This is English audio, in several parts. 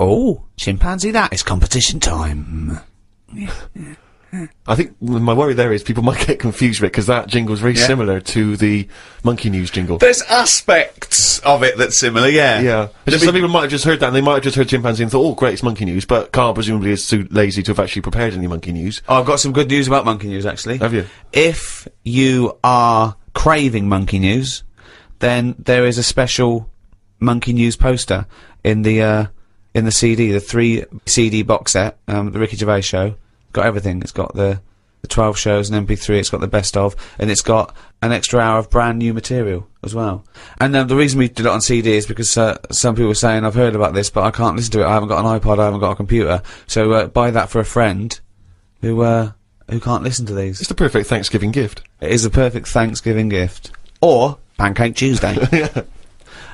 Oh, chimpanzee that, it's competition time. I think my worry there is people might get confused with it, because that jingle's very similar to the Monkey News jingle. There's aspects of it that's similar, yeah. Yeah. Some people might have just heard that, and they might have just heard chimpanzee and thought, oh, great, it's Monkey News, but Karl presumably is too lazy to have actually prepared any Monkey News. Oh, I've got some good news about Monkey News, actually. Have you? If you are craving Monkey News, then there is a special Monkey News poster in the CD, the 3 CD box set, the Ricky Gervais Show. Got everything. It's got the 12 shows and MP3, it's got the best of, and it's got an extra hour of brand new material as well. And the reason we did it on CD is because some people were saying, I've heard about this, but I can't listen to it, I haven't got an iPod, I haven't got a computer. So buy that for a friend who can't listen to these. It's the perfect Thanksgiving gift. It is the perfect Thanksgiving gift. Or Pancake Tuesday. Yeah.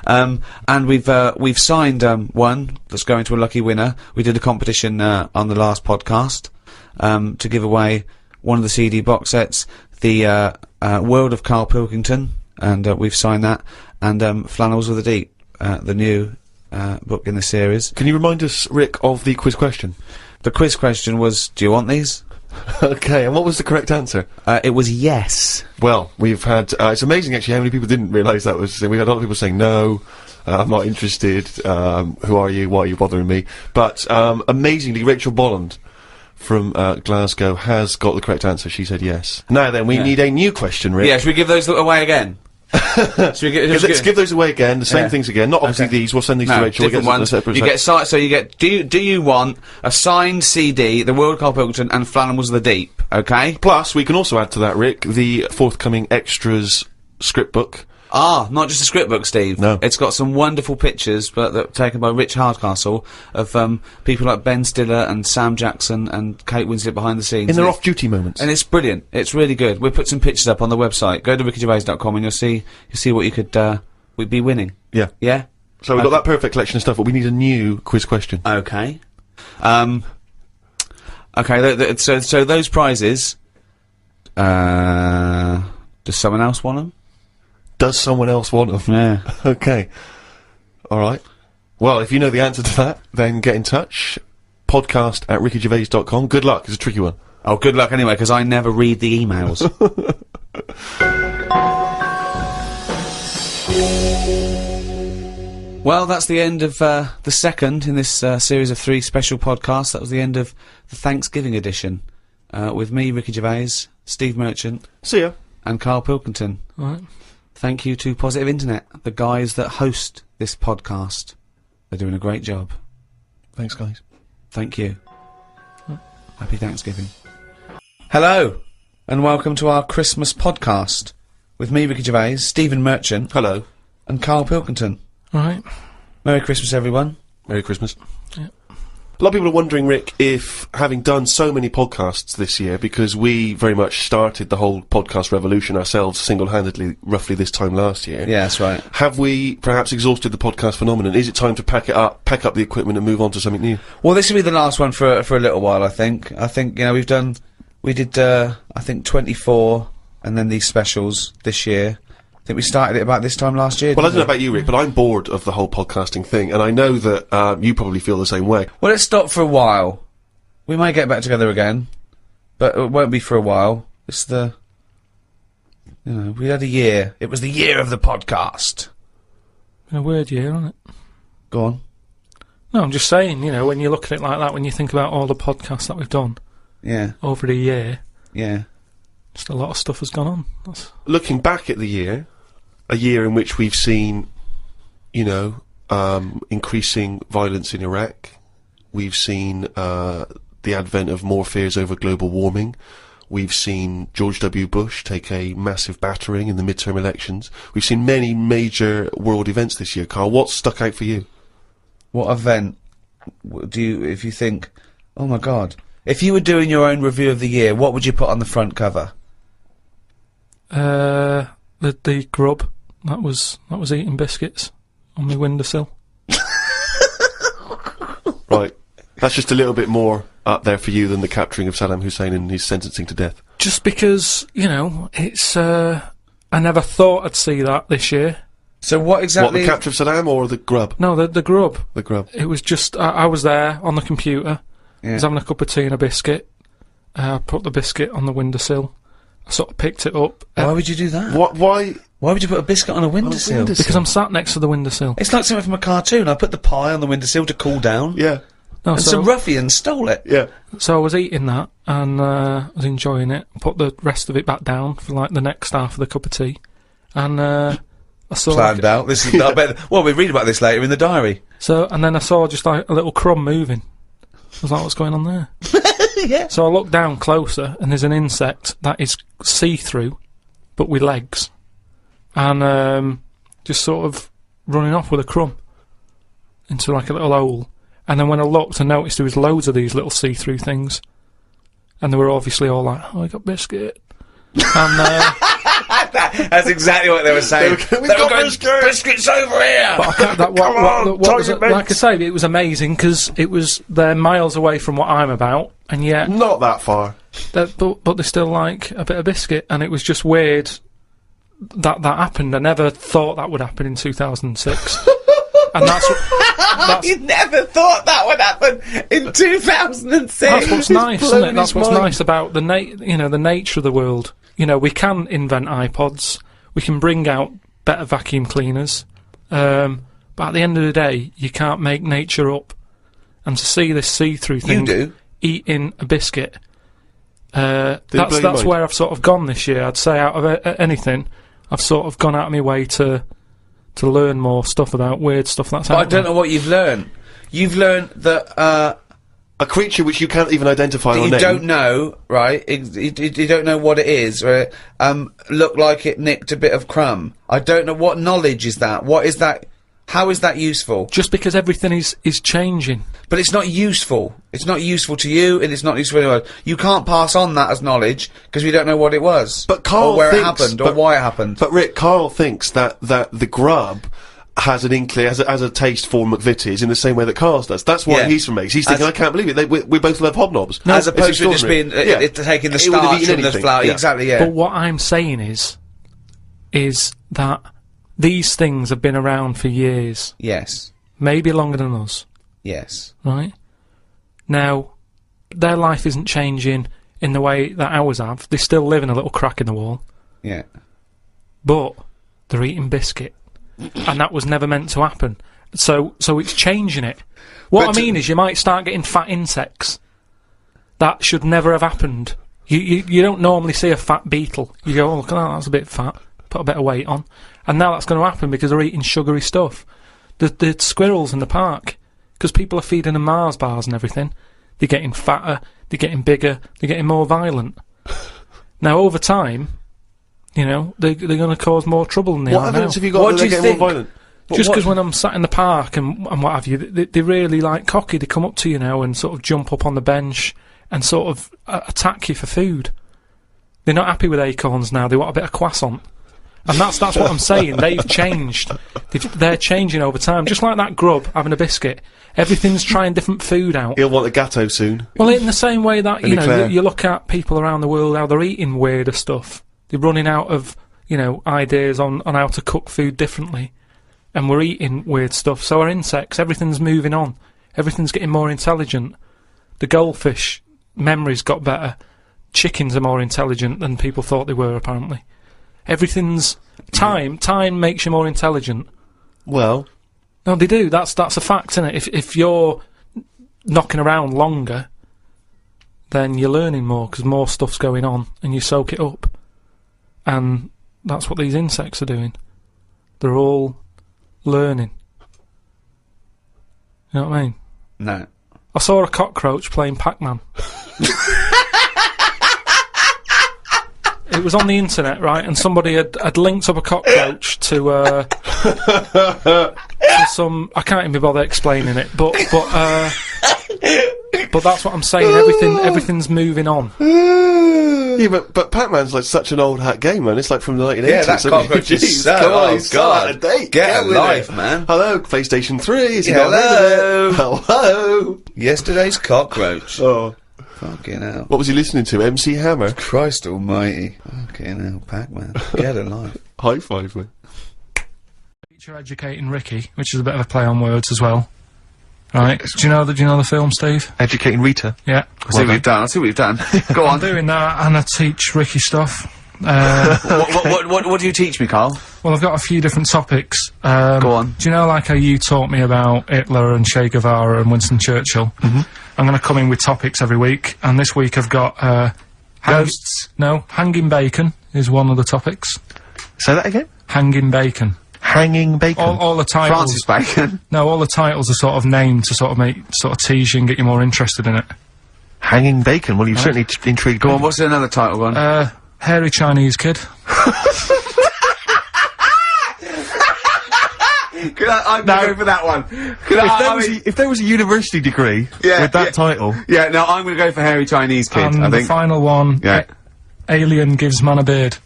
And we've signed one that's going to a lucky winner. We did a competition on the last podcast to give away one of the CD box sets, the World of Karl Pilkington, and we've signed that, and Flannels with the Deep, the new book in the series. Can you remind us, Rick, of the quiz question? The quiz question was, do you want these? Okay, and what was the correct answer? It was yes. Well, we've had, it's amazing actually how many people didn't realise that was, we had a lot of people saying no, I'm not interested, who are you, why are you bothering me? But, amazingly, Rachel Bolland from Glasgow has got the correct answer. She said yes. Now then, we need a new question, Rick. Yeah, should we give those away again? Let's give those away again, the same things again. Not obviously these, we'll send these to Rachel. Different ones. You get, so you get, do you want a signed CD, The World of Karl Pilkington and Flannels of the Deep, okay? Plus, we can also add to that, Rick, the forthcoming extras script book. Ah, not just a script book, Steve. No. It's got some wonderful pictures, but that taken by Rich Hardcastle, of people like Ben Stiller and Sam Jackson and Kate Winslet behind the scenes. In their off-duty moments. And it's brilliant. It's really good. We'll put some pictures up on the website. Go to rickygervais.com and you'll see what you could we'd be winning. Yeah. Yeah? So we've got that perfect collection of stuff, but we need a new quiz question. Okay. Okay, so those prizes, does someone else want them? Does someone else want them? Yeah. Okay. Alright. Well, if you know the answer to that, then get in touch. podcast@rickygervais.com. Good luck, it's a tricky one. Oh, good luck anyway, because I never read the emails. Well, that's the end of the second in this series of 3 special podcasts. That was the end of the Thanksgiving edition. With me, Ricky Gervais, Steve Merchant. See ya. And Karl Pilkington. All right. Thank you to Positive Internet, the guys that host this podcast. They're doing a great job. Thanks, guys. Thank you. Happy Thanksgiving. Hello, and welcome to our Christmas podcast. With me, Ricky Gervais, Stephen Merchant. Hello. And Karl Pilkington. All right. Merry Christmas, everyone. Merry Christmas. Yeah. A lot of people are wondering, Rick, if having done so many podcasts this year, because we very much started the whole podcast revolution ourselves single-handedly roughly this time last year. Yeah, that's right. Have we perhaps exhausted the podcast phenomenon? Is it time to pack up the equipment and move on to something new? Well, this will be the last one for a little while, I think. I think, you know, we did, I think 24, and then these specials this year. I think we started it about this time last year. Well, I don't know about you, Rick, but I'm bored of the whole podcasting thing, and I know that you probably feel the same way. Well, let's stop for a while. We may get back together again, but it won't be for a while. It's the... You know, we had a year. It was the year of the podcast. Been a weird year, hasn't it? Go on. No, I'm just saying, you know, when you look at it like that, when you think about all the podcasts that we've done Yeah. over the year, Yeah. just a lot of stuff has gone on. Looking back at the year, a year in which we've seen, you know, increasing violence in Iraq. We've seen the advent of more fears over global warming. We've seen George W. Bush take a massive battering in the midterm elections. We've seen many major world events this year. Karl, what's stuck out for you? What event do you, if you think, oh my god, if you were doing your own review of the year, what would you put on the front cover? The grub that was eating biscuits on my windowsill. Right. That's just a little bit more up there for you than the capturing of Saddam Hussein and his sentencing to death. Just because, you know, it's, I never thought I'd see that this year. So what What, exactly? the capture of Saddam or the grub? No, the grub. The grub. It was just, I was there on the computer. I Yeah. was having a cup of tea and a biscuit. I put the biscuit on the windowsill. I sort of picked it up. Why would you do that? What? Why? Why would you put a biscuit on a windowsill? windowsill? Because I'm sat next to the windowsill. It's like something from a cartoon. I put the pie on the windowsill to cool down, Yeah. No, and so, some ruffians stole it. Yeah. so I was eating that, and I was enjoying it. Put the rest of it back down for like the next half of the cup of tea. And I saw... Planned out. This is. I bet. Well, we read about this later in the diary. So, and then I saw just like a little crumb moving. I was like, what's going on there? Yeah. So I looked down closer, and there's an insect that is see-through, but with legs. And just sort of running off with a crumb into like a little hole. And then when I looked, I noticed there was loads of these little see-through things. And they were obviously all like, oh, I got biscuit. And That's exactly what they were saying. We've got biscuits. Biscuits over here. but I can't, that, what was it, like I say, it was amazing because it was, they're miles away from what I'm about, and yet, Not that far. but they still like a bit of biscuit, and it was just weird that happened. I never thought that would happen in 2006. And that's You never thought that would happen in 2006. That's what's nice, isn't blown it? That's his what's mind. nice about the the nature of the world. You know, we can invent iPods, we can bring out better vacuum cleaners, but at the end of the day, you can't make nature up. And to see this see-through thing You do. eating a biscuit, blow that's your mind? where I've sort of gone this year. I'd say out of anything, I've sort of gone out of my way to learn more stuff about weird stuff that's But out I don't there. know what you've learned. You've learned that A creature which you can't even identify or you name. don't know, right? You don't know what it is. Right? Looked like it nicked a bit of crumb. I don't know what knowledge is that. What is that? How is that useful? Just because everything is changing. But it's not useful. It's not useful to you, and it's not useful to anyone. You can't pass on that as knowledge because we don't know what it was, But Karl or where thinks, it happened, or but- why it happened. But Rick, Karl thinks that the grub has an inkling, has a taste for McVitie's in the same way that Karl does. That's why Yeah. he's from Meg's. He's thinking, As- I can't believe it. We both love hobnobs. As It's opposed to it just being extraordinary. taking the It would have starch eaten from the anything, flour. yeah. Exactly. Yeah. But what I'm saying is that these things have been around for years, Yes. maybe longer than us, Yes. right? Now, their life isn't changing in the way that ours have. They still live in a little crack in the wall, Yeah. but they're eating biscuit, and that was never meant to happen. So it's changing it. What But I mean is, you might start getting fat insects. That should never have happened. You don't normally see a fat beetle. You go, oh, look at that, that's a bit fat. Put a bit of weight on. And now that's going to happen because they're eating sugary stuff. The squirrels in the park, because people are feeding them Mars bars and everything, they're getting fatter, they're getting bigger, they're getting more violent. Now, over time, you know, they're going to cause more trouble than they What are now. evidence have you got What that do they're you getting more think? violent? Just what- because when I'm sat in the park and what have you, they really like cocky. They come up to you now and sort of jump up on the bench and sort of attack you for food. They're not happy with acorns now. They want a bit of croissant. And that's what I'm saying. They've changed. They're changing over time. Just like that grub having a biscuit. Everything's trying different food out. He'll want a gatto soon. Well, in the same way that, you An know, eclair. you look at people around the world, how they're eating weirder stuff. They're running out of, you know, ideas on how to cook food differently. And we're eating weird stuff. So our insects, everything's moving on. Everything's getting more intelligent. The goldfish memories got better. Chickens are more intelligent than people thought they were, apparently. Everything's... Time makes you more intelligent. Well, No, they do. That's a fact, isn't it? If you're knocking around longer, then you're learning more because more stuff's going on and you soak it up. And that's what these insects are doing. They're all learning. You know what I mean? No. I saw a cockroach playing Pac-Man. It was on the internet, right? And somebody had linked up a cockroach to some... I can't even be bothered explaining it, but that's what I'm saying. Everything's moving on. yeah, but Pac-Man's like such an old hat game, man. It's like from the 1980s. Yeah, that isn't it? cockroach is Jeez, so... come on, Oh, he's so out of God. date. Get a with life, it. man. Hello, PlayStation 3. Is he Yeah, not rid of it? Hello. Yesterday's cockroach. Oh, Fucking hell. what was he listening to? MC Hammer. Christ almighty. Fucking hell, Pac-Man. Get a life. High five, man. Teacher Educating Ricky, which is a bit of a play on words as well. Right. Do you know the film, Steve? Educating Rita. Yeah. I see what you've done. I see what you've done. Go I'm on. doing that, and I teach Ricky stuff. What do you teach me, Carl? Well, I've got a few different topics. Go on. Do you know, like how you taught me about Hitler and Che Guevara and Winston Churchill? Mm-hmm. I'm going to come in with topics every week, and this week I've got Ghosts. No, hanging bacon is one of the topics. Say that again? Hanging bacon. Hanging bacon. All the titles. Francis Bacon. No, all the titles are sort of named to sort of tease you and get you more interested in it. Hanging bacon. Well, you've certainly intrigued Go me. on. What's another title one? Hairy Chinese kid. I'm gonna go for that one. If there was a university degree with that title. Yeah, no, I'm gonna go for hairy Chinese kid. And I the think. final one. Yeah. Alien gives man a beard.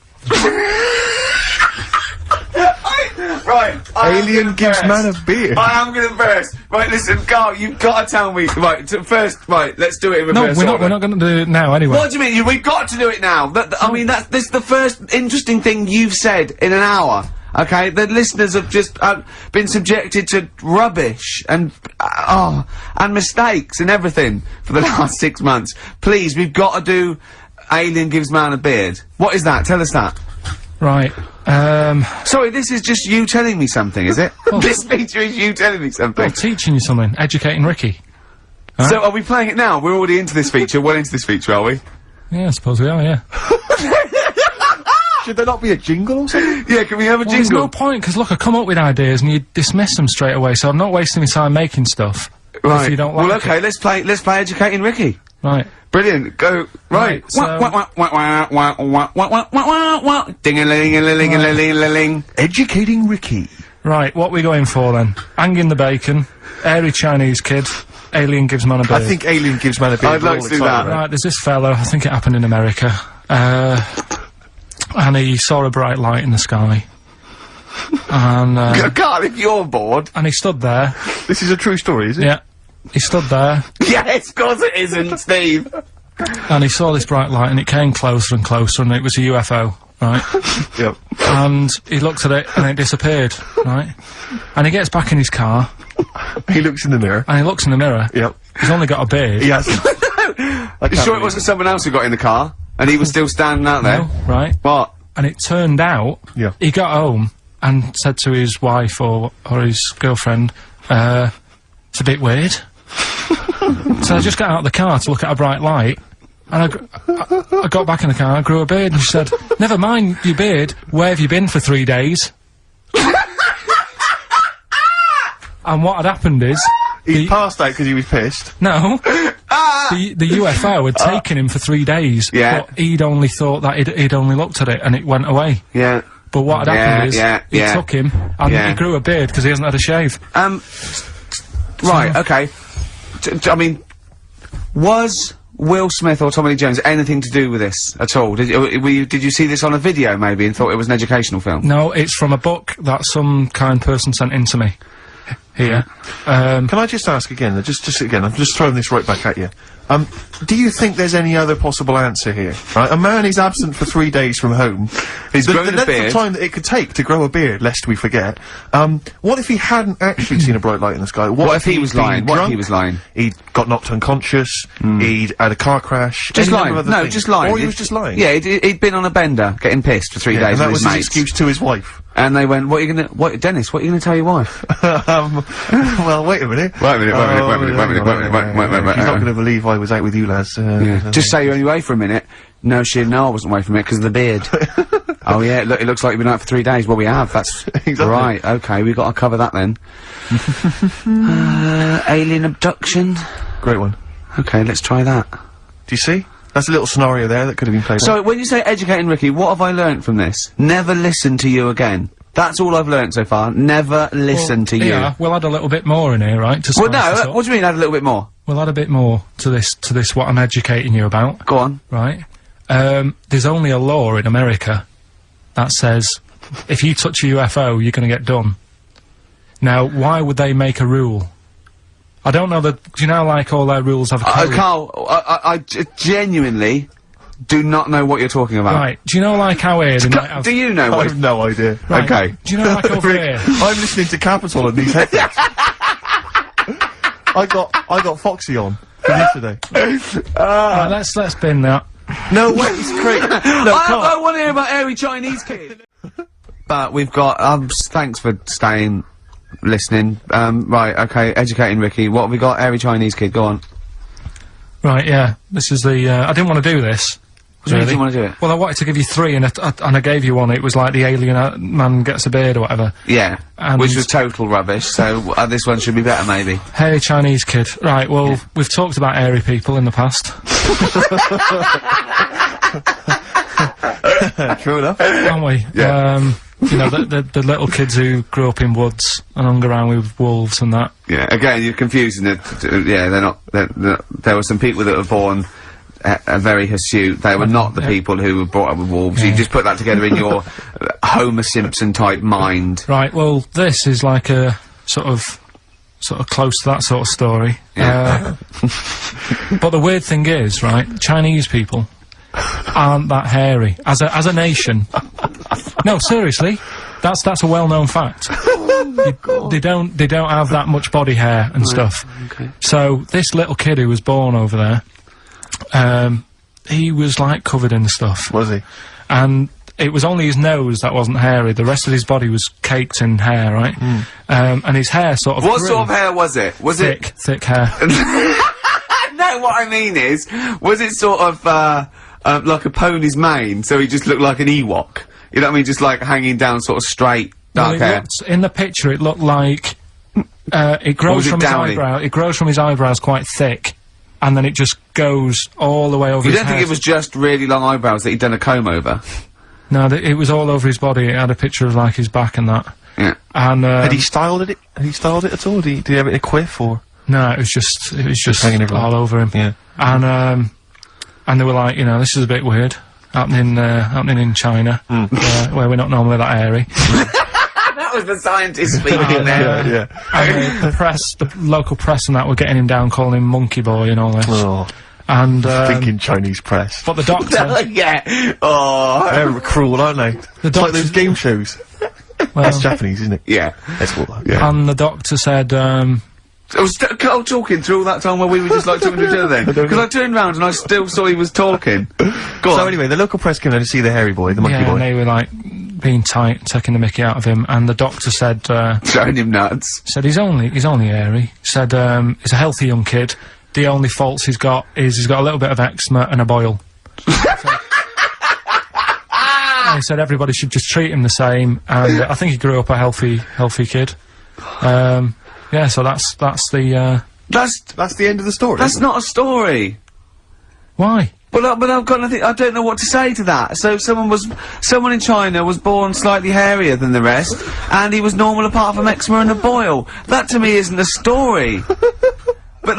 Right. Alien gives man a beard. I am gonna burst. Right, listen, Carl, you've got to tell me. Right, first, right, let's do it in reverse No, order. we're not going to do it now anyway. What do you mean? We've got to do it now. I mean, this is the first interesting thing you've said in an hour. Okay, the listeners have just been subjected to rubbish and mistakes and everything for the last 6 months. Please, we've got to do Alien gives man a beard. What is that? Tell us that. Right. Sorry, this is just you telling me something, is it? This feature is you telling me something. Well, teaching you something. Educating Ricky. So are we playing it now? We're already into this feature, well into this feature, are we? Yeah, I suppose we are, yeah. Should there not be a jingle or something? Yeah, can we have a Well, there's jingle? no point, because look, I come up with ideas and you dismiss them straight away, so I'm not wasting my time making stuff. Right. If you don't like well, okay, let's play Educating Ricky. Right. Brilliant. Go. Right. Right, so- Ding-a-ling-a-ling-a-ling-a-ling. Educating Ricky. Right, what we going for then? Hanging the bacon, hairy Chinese kid, alien gives man a beard. I think Alien gives man a beard. I'd like to do that. Right, there's this fella, I think it happened in America, and he saw a bright light in the sky. And, Carl, if you're bored. and he stood there. This is a true story, is it? Yeah. He stood there, Yes, of course it isn't, Steve. and he saw this bright light, and it came closer and closer, and it was a UFO, right? Yep. And he looked at it, and it disappeared, right? And he gets back in his car, He looks in the mirror. and he looks in the mirror. Yep. He's only got a beard. He has. You sure it wasn't someone else who got in the car? And he was still standing out there? No, right? What? And it turned out, Yeah. he got home and said to his wife or his girlfriend, it's a bit weird. So I just got out of the car to look at a bright light, and I got back in the car and I grew a beard, and she said, never mind your beard, where have you been for 3 days? And what had happened is, He passed out because he was pissed. no, the UFO had taken him for 3 days, Yeah. but he'd only thought that he'd only looked at it and it went away. Yeah. But what had happened is, he yeah. took him, and Yeah. he grew a beard because he hasn't had a shave. Right, okay. I mean, was Will Smith or Tommy Lee Jones anything to do with this at all? Did you see this on a video maybe and thought it was an educational film? No, it's from a book that some kind person sent in to me. Here. Can I just ask again, just again, I'm just throwing this right back at you. Do you think there's any other possible answer here? Right, a man is absent for 3 days from home. He's the grown a length beard. of time that it could take to grow a beard, lest we forget. What if he hadn't actually seen a bright light in the sky? What if he he'd was been lying? What if he drunk? was lying? He'd got knocked unconscious. He'd had a car crash. Just any lying. number of other No, things. just lying. Or he was just lying. Yeah, he'd been on a bender, getting pissed for 3 days and that with was his his mates. excuse to his wife. And they went, Dennis, what are you gonna tell your wife? Well, wait a minute. Wait a minute. She's not going to believe I was out with you, lads. Just say you're only away for a minute. No, I wasn't away from it because of the beard. Oh yeah, it looks like you've been out for 3 days. Well, we have, that's... Exactly. Right, okay, we've got to cover that then. Alien abduction. Great one. Okay, let's try that. Do you see? That's a little scenario there that could have been played out. So, when you say educating Ricky, what have I learnt from this? Never listen to you again. That's all I've learnt so far. Never listen to you. Yeah, we'll add a little bit more in here, right? To Well, spice this no, up. what do you mean add a little bit more? We'll add a bit more to this, what I'm educating you about, Go on. right? There's only a law in America that says if you touch a UFO, you're gonna get done. Now, why would they make a rule? I don't know do you know, like, all their rules have a code? Carl, I genuinely do not know what you're talking about. Right, do you know like how here they might have... Do you know I what? have no idea. Right, Okay. do you know like over here? I'm listening to Capital on these headphones. I got Foxy on from yesterday. Right, let's bin that. No way, it's great. No, I want to hear about Airy Chinese Kid. But we've got, thanks for staying, listening. Right, okay, educating Ricky. What have we got? Airy Chinese Kid, go on. Right, yeah, this is the, I didn't want to do this. What do you mean you want to do it? Well, I wanted to give you 3 and I gave you one. It was like the alien man gets a beard or whatever. Yeah, And- which was total rubbish, so this one should be better, maybe. Hey, Chinese kid. Right, well, we've talked about airy people in the past. True enough. Haven't we? Yeah. You know, the little kids who grew up in woods and hung around with wolves and that. Yeah, again, you're confusing it. Yeah, they're not. There were some people that were born very hirsute. They were not the people who were brought up with wolves. Yeah. You just put that together in your Homer Simpson type mind. Right, well, this is like a sort of close to that sort of story. Yeah. But the weird thing is, right, Chinese people aren't that hairy as a nation. No, seriously, that's a well-known fact. They don't have that much body hair and stuff. Okay. So this little kid who was born over there, he was like covered in the stuff, Was he? and it was only his nose that wasn't hairy. The rest of his body was caked in hair, right? And his hair sort of What grew. sort of hair was it? Was Thick hair. No, what I mean is, was it sort of like a pony's mane? So he just looked like an Ewok. You know what I mean? Just like hanging down, sort of straight, dark Well, hair. in the picture, it looked like it grows was it from his downy? eyebrow. It grows from his eyebrows quite thick, and then it just goes all the way over. You his don't think hair. it was just really long eyebrows that he'd done a comb over? No, it was all over his body. It had a picture of like his back and that. Yeah. And Had he styled it? Had he styled it at all? Did he have it in a quiff or? no, it was just hanging everywhere. all over him. Yeah. And they were like, you know, this is a bit weird. Happening in China, where we're not normally that airy. That was the scientist speaking there. Yeah. And the local press and that were getting him down, calling him monkey boy and all this. Oh, And thinking Chinese press. but the doctor, Yeah. Oh. They're cruel, aren't they? the It's like doctor, those game shows. That's Japanese, isn't it? Yeah. That's what. Yeah. and the doctor said, I was Carl talking through all that time while we were just like talking to each other then. Because I turned round and I still saw he was talking. Go on. So anyway, the local press came down to see the hairy boy, the monkey yeah, boy. and they were like being tight, taking the mickey out of him, and the doctor said, Showing him nuts. he's only airy. Said, he's a healthy young kid. The only faults he's got is he's got a little bit of eczema and a boil. And he said everybody should just treat him the same, and I think he grew up a healthy kid. Yeah, so that's the, That's the end of the story. That's not a story. why? But I've got nothing. I don't know what to say to that. So someone in China was born slightly hairier than the rest, and he was normal apart from eczema and a boil. That to me isn't a story. But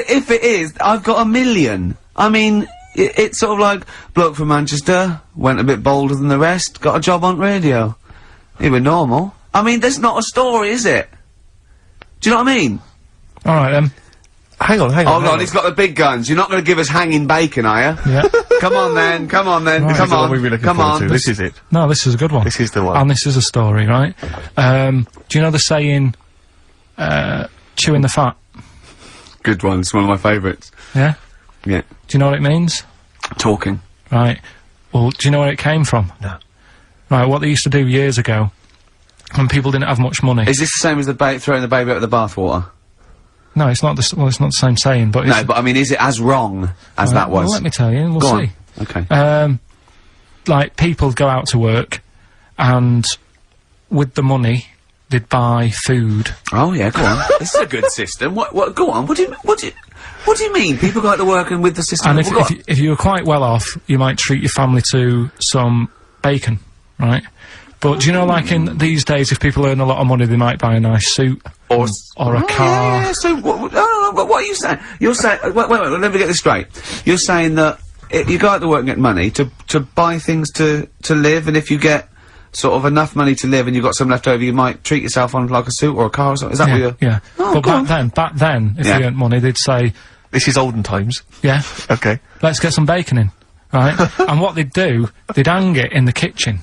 if it is, I've got a million. I mean, it's sort of like bloke from Manchester went a bit bolder than the rest, got a job on radio. He was normal. I mean, that's not a story, is it? Do you know what I mean? All right then. Hang on. Hold on, he's got the big guns. You're not going to give us hanging bacon, are you? Yeah. Come on then, come on then, Right. This is come the one on, we've been looking come forward on. to. This is it. No, this is a good one. This is the one. And this is a story, right? Do you know the saying, chewing the fat? Good one, it's one of my favourites. Yeah? Yeah. Do you know what it means? Talking. Right. Well, do you know where it came from? No. Right, what they used to do years ago, when people didn't have much money. Is this the same as throwing the baby out of the bathwater? No, it's not the, well, it's not the same saying, but it's... No, but I mean, is it as wrong as that was? Well, let me tell you, we'll Go see. on. Okay. Like, people go out to work, and with the money, they'd buy food. Oh yeah, go on. This is a good system. What? Go on. What do you mean? People go out to work and with the system. And Well, go on. if you were quite well off, you might treat your family to some bacon, right? But do you know, like in these days, if people earn a lot of money, they might buy a nice suit or a car. Yeah. So but what are you saying? You're saying wait. Let me get this straight. You're saying that you go out to work and get money to buy things to live, and if you get sort of enough money to live and you've got some left over, you might treat yourself on like a suit or a car or something. Is that what you're? Yeah. Oh, But go on. back then, if Yeah. they earned money, they'd say, This is olden times. yeah, Okay. let's get some bacon in. right? And what they'd do, they'd hang it in the kitchen.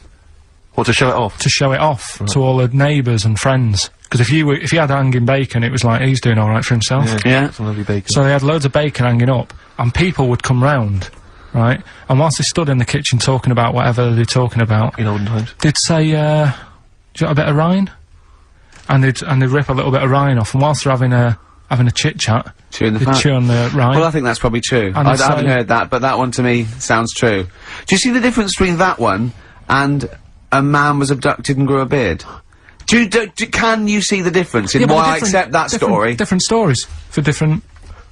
What, to show it off? To show it off to all the neighbours and friends. Because if you had hanging bacon, it was like, he's doing alright for himself. Yeah. Some lovely bacon. So they had loads of bacon hanging up, and people would come round, right? And whilst they stood in the kitchen talking about whatever they're talking about, in olden times. they'd say, do you want a bit of rind? And they'd rip a little bit of rind off, and whilst they're having a chit-chat, Chewing the they'd fat. chew on the rind. Well, I think that's probably true. And I it's haven't like- heard that, but that one to me sounds true. Do you see the difference between that one and a man was abducted and grew a beard? Can you see the difference in Yeah, but why I different- accept that story? Different stories for different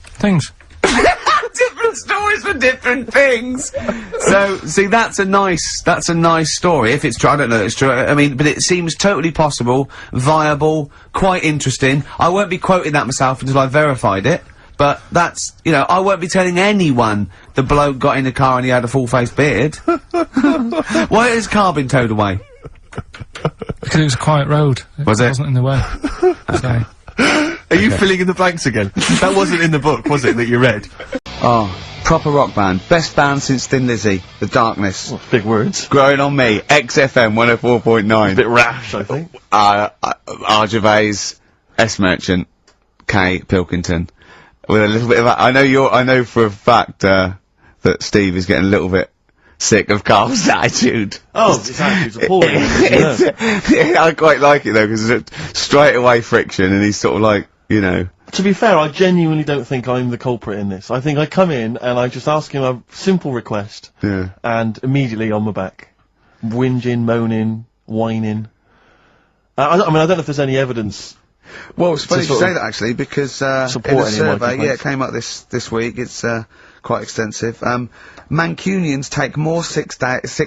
things. Different stories for different things. So, see, that's a nice story. If it's true, I don't know if it's true. I mean, but it seems totally possible, viable, quite interesting. I won't be quoting that myself until I've verified it. But that's, you know, I won't be telling anyone the bloke got in the car and he had a full-faced beard. Why has Karl been towed away? Because it was a quiet road. Was it? wasn't in the way. So, Are you filling in the blanks again? That wasn't in the book, was it, that you read? Oh, proper rock band. Best band since Thin Lizzy. The Darkness. Oh, big words. Growing on me. XFM 104.9. Bit rash, I think. R. Gervais, S. Merchant, K. Pilkington. With a little bit of I know for a fact, that Steve is getting a little bit sick of Karl's attitude. Oh, it's actually appalling. I quite like it though, because it's straight away friction, and he's sort of like, you know. To be fair, I genuinely don't think I'm the culprit in this. I think I come in and I just ask him a simple request, Yeah. and immediately on my back, whinging, moaning, whining. I mean, I don't know if there's any evidence. Well, it's funny you sort say of that actually, because in a support any of my survey, complaints. it came up this week. It's quite extensive. Mancunians take more sick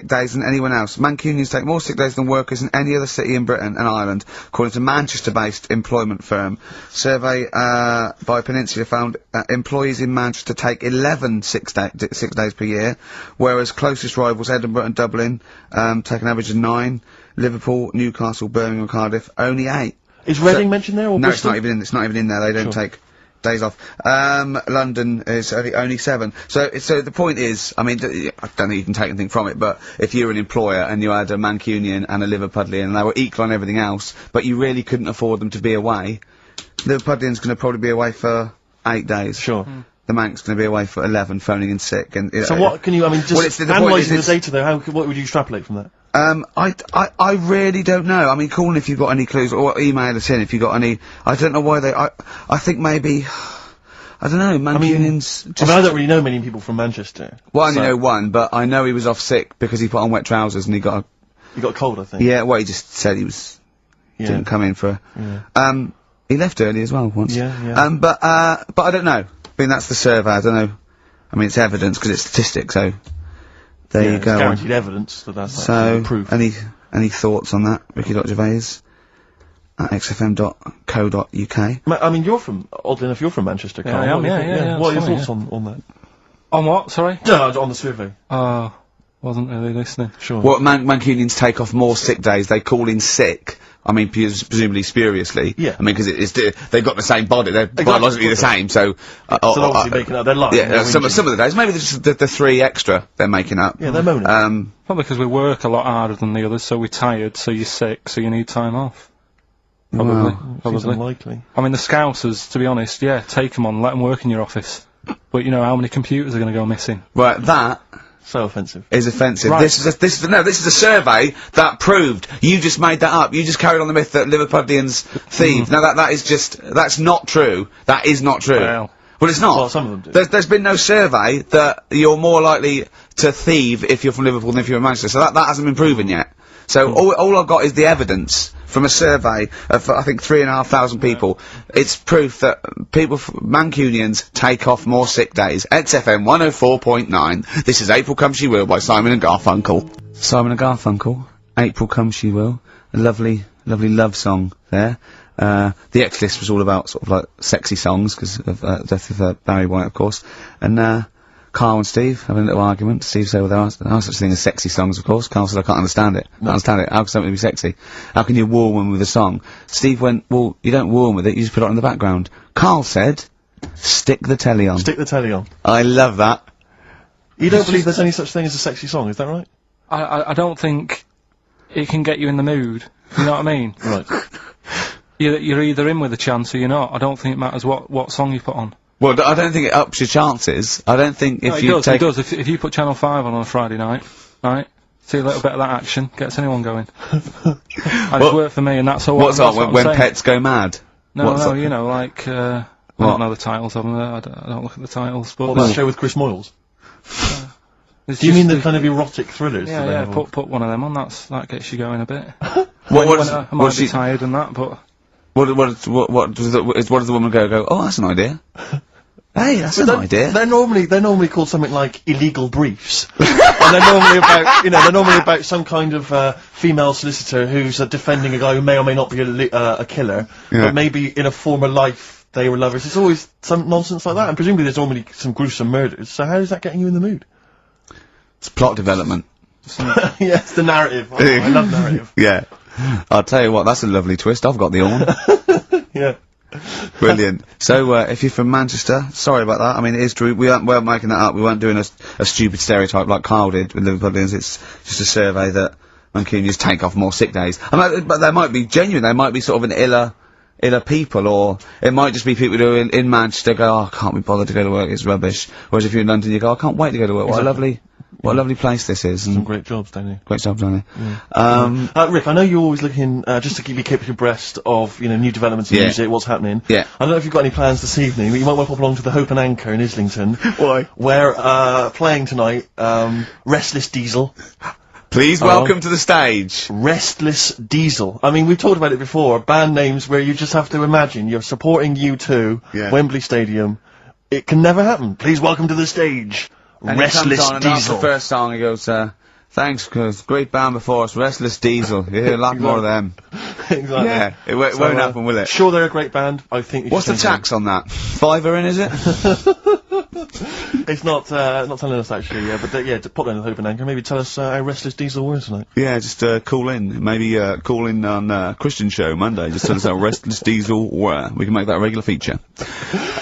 days than anyone else. Mancunians take more sick days than workers in any other city in Britain and Ireland, according to Manchester-based employment firm. Survey by Peninsula found employees in Manchester take 11 sick days per year, whereas closest rivals Edinburgh and Dublin take an average of 9. Liverpool, Newcastle, Birmingham, Cardiff only 8. Is Reading mentioned there, or No, Bristol? it's not even in there. They don't take days off. London is only 7. So the point is, I mean, I don't think you can take anything from it, but if you're an employer and you had a Mancunian and a Liverpudlian and they were equal on everything else, but you really couldn't afford them to be away, Liverpudlian's going to probably be away for 8 days. Sure. The Manc's going to be away for 11, phoning in sick. And So what can you? I mean, just Well, it's the point analysing is the data though. What would you extrapolate from that? I really don't know. I mean, call in if you've got any clues, or email us in if you've got any. I don't know why I think maybe. I don't know, Mancunians I just. mean, I don't really know many people from Manchester. Well, I only so- know one, but I know he was off sick because he put on wet trousers and he got a. You got a cold, I think. Yeah, well, he just said he was. Yeah. Didn't come in for. Yeah. He left early as well once. Yeah, yeah. But I don't know. I mean, that's the survey. I don't know. I mean, it's evidence because it's statistics. So there Yeah, you it's go. guaranteed evidence that that's So, actually proof. any thoughts on that, Ricky.Gervais at xfm.co.uk? I mean, you're from, oddly enough, you're from Manchester, Karl. I am, What do you yeah, think? yeah, yeah, What are your that's thoughts on that? on what? Sorry. No, on the survey. Oh, wasn't really listening. Sure. Well, Mancunians take off more sick days. They call in sick. I mean, presumably spuriously. Yeah. I mean, because they've got the same body. They're biologically the same. So. So they're obviously making up. They're lying. Yeah, they're some whinging. of the days. Maybe just the 3 extra they're making up. Yeah, they're moaning. Probably because we work a lot harder than the others, so we're tired, so you're sick, so you need time off. Probably. Seems Probably. unlikely. I mean, the Scousers, to be honest, yeah, take them on, let them work in your office. But you know, how many computers are going to go missing? Right, that So offensive. is offensive. Right. This is a survey that proved. You just made that up. You just carried on the myth that Liverpudlians thieve. No, that's not true. That is not true. Well. Well, it's not. Well, some of them do. There's been no survey that you're more likely to thieve if you're from Liverpool than if you're in Manchester. So that hasn't been proven yet. So all I've got is the evidence from a survey of, I think, 3,500 people. It's proof that Mancunians take off more sick days. XFM 104.9. This is April Come She Will by Simon and Garfunkel. Simon and Garfunkel, April Come She Will. A lovely love song there. The X-List was all about sort of like sexy songs, because of death of Barry White, of course. And Karl and Steve having a little argument. Steve said, well, there are such things as sexy songs, of course. Karl said, I can't understand it. Can't understand it. How can something be sexy? How can you woo one with a song? Steve went, well, you don't woo one with it, you just put it on the background. Karl said, stick the telly on. Stick the telly on. I love that. You don't believe there's any such thing as a sexy song, is that right? I don't think it can get you in the mood. You know what I mean? Right. You're either in with a chance or you're not. I don't think it matters what song you put on. Well, I don't think it ups your chances. I don't think if No, you it does. take... It does. If you put Channel 5 on a Friday night, right? See a little bit of that action, gets anyone going. And it's worked for me, and that's all. What's that's on what when I'm saying. pets go mad? No, What's no, on? you know, like I don't know the titles of them. I don't look at the titles, but What, that show with Chris Moyles? it's Do you just mean the kind of erotic thrillers? Yeah, that they yeah. have on? Put one of them on. That gets you going a bit. What does- I what might be she- tired and that, but what does the woman go, oh, that's an idea? Hey, that's an idea. They're normally called something like illegal briefs, and they're normally about some kind of female solicitor who's defending a guy who may or may not be a killer, Yeah. but maybe in a former life they were lovers. It's always some nonsense like that, and presumably there's normally some gruesome murders. So how is that getting you in the mood? It's plot development. Yes, the narrative. Oh, I love narrative. Yeah. I'll tell you what, that's a lovely twist. I've got the horn. Yeah. Brilliant. So, if you're from Manchester, sorry about that. I mean, it is true. We weren't making that up. We weren't doing a stupid stereotype like Karl did with Liverpudlians. It's just a survey that Mancunians take off more sick days. I mean, but they might be genuine. They might be sort of an iller people, or it might just be people who are in Manchester go, oh, I can't be bothered to go to work, it's rubbish. Whereas if you're in London, you go, I can't wait to go to work. What a lovely place this is. Some And great jobs, don't you? great job, Johnny. Rick, I know you're always looking just to keep you kept abreast of new developments in Yeah. music, what's happening. Yeah. I don't know if you've got any plans this evening, but you might want to pop along to the Hope and Anchor in Islington. Why? Where playing tonight, Restless Diesel. Please welcome to the stage. Restless Diesel. I mean, we've talked about it before. Band names where you just have to imagine you're supporting U2, Yeah. Wembley Stadium. It can never happen. Please welcome to the stage, And Restless he comes on and after Diesel. the first song he goes, thanks, cause great band before us, Restless Diesel. You hear a lot more of them. Exactly. Yeah, it won't happen, will it? Sure, they're a great band. I think. you What's the should send tax on that? $5 in, is it? them. It's not telling us actually. Yeah, but yeah, to pop down to the Hope and Anchor. Maybe tell us how Restless Diesel were tonight. Yeah, just call in. Maybe call in on Christian Show Monday. Just tell us how Restless Diesel were. We can make that a regular feature.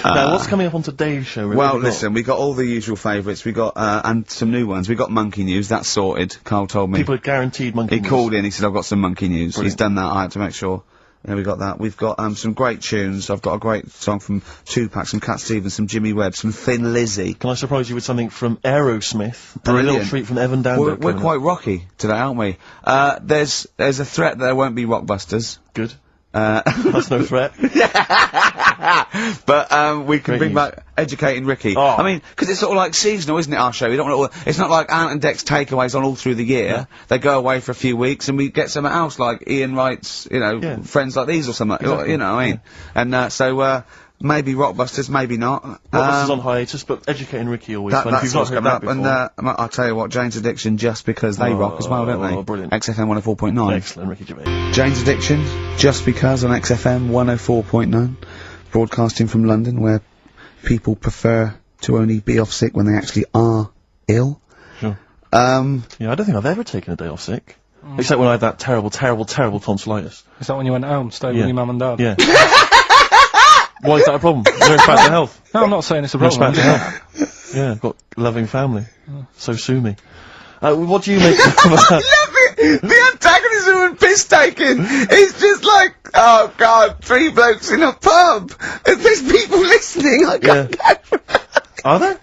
Now, what's coming up on today's show? Rick? What Well, have we got? listen, we got all the usual favourites. We got and some new ones. We got Monkey News. That's sorted. Carl told me. People are guaranteed monkey. He news. called in. He said, "I've got some Monkey News." Brilliant. He's done that. I had to make sure. Yeah, we got that. We've got some great tunes. I've got a great song from Tupac, some Cat Stevens, some Jimmy Webb, some Thin Lizzy. Can I surprise you with something from Aerosmith? And a Brilliant. little treat from Evan Dando. We're coming up. quite rocky today, aren't we? There's a threat that there won't be Rockbusters. Good. That's no threat. But we can Great bring news. back Educating Ricky. Oh. I mean, because it's sort of like seasonal, isn't it, our show? We don't want it's not like Ant and Dec's takeaways on all through the year. Yeah. They go away for a few weeks and we get something else, like Ian Wright's, Yeah. Friends Like These or something. Exactly. You know what I mean? And so maybe Rockbusters, maybe not. Rockbusters on hiatus, but Educating Ricky always fun. If That's you've not what's heard coming that up. before. And I'll tell you what, Jane's Addiction, just because they rock as well, don't they? Oh, brilliant. XFM 104.9. Excellent, Ricky Gervais. Jane's Addiction, just because on XFM 104.9, broadcasting from London, where people prefer to only be off sick when they actually are ill. Sure. Um, Yeah, I don't think I've ever taken a day off sick. Except when I had that terrible tonsillitis. is that when you went home, stayed Yeah. with your mum and dad? Yeah. Why is that a problem? Nurse back to health. No, I'm not saying it's a Nurse problem. back to health. Yeah, I've got a loving family. So sue me. What do you make of the antagonism and piss taking is just like, oh god, 3 blokes in a pub. There's people listening. I can't Are there?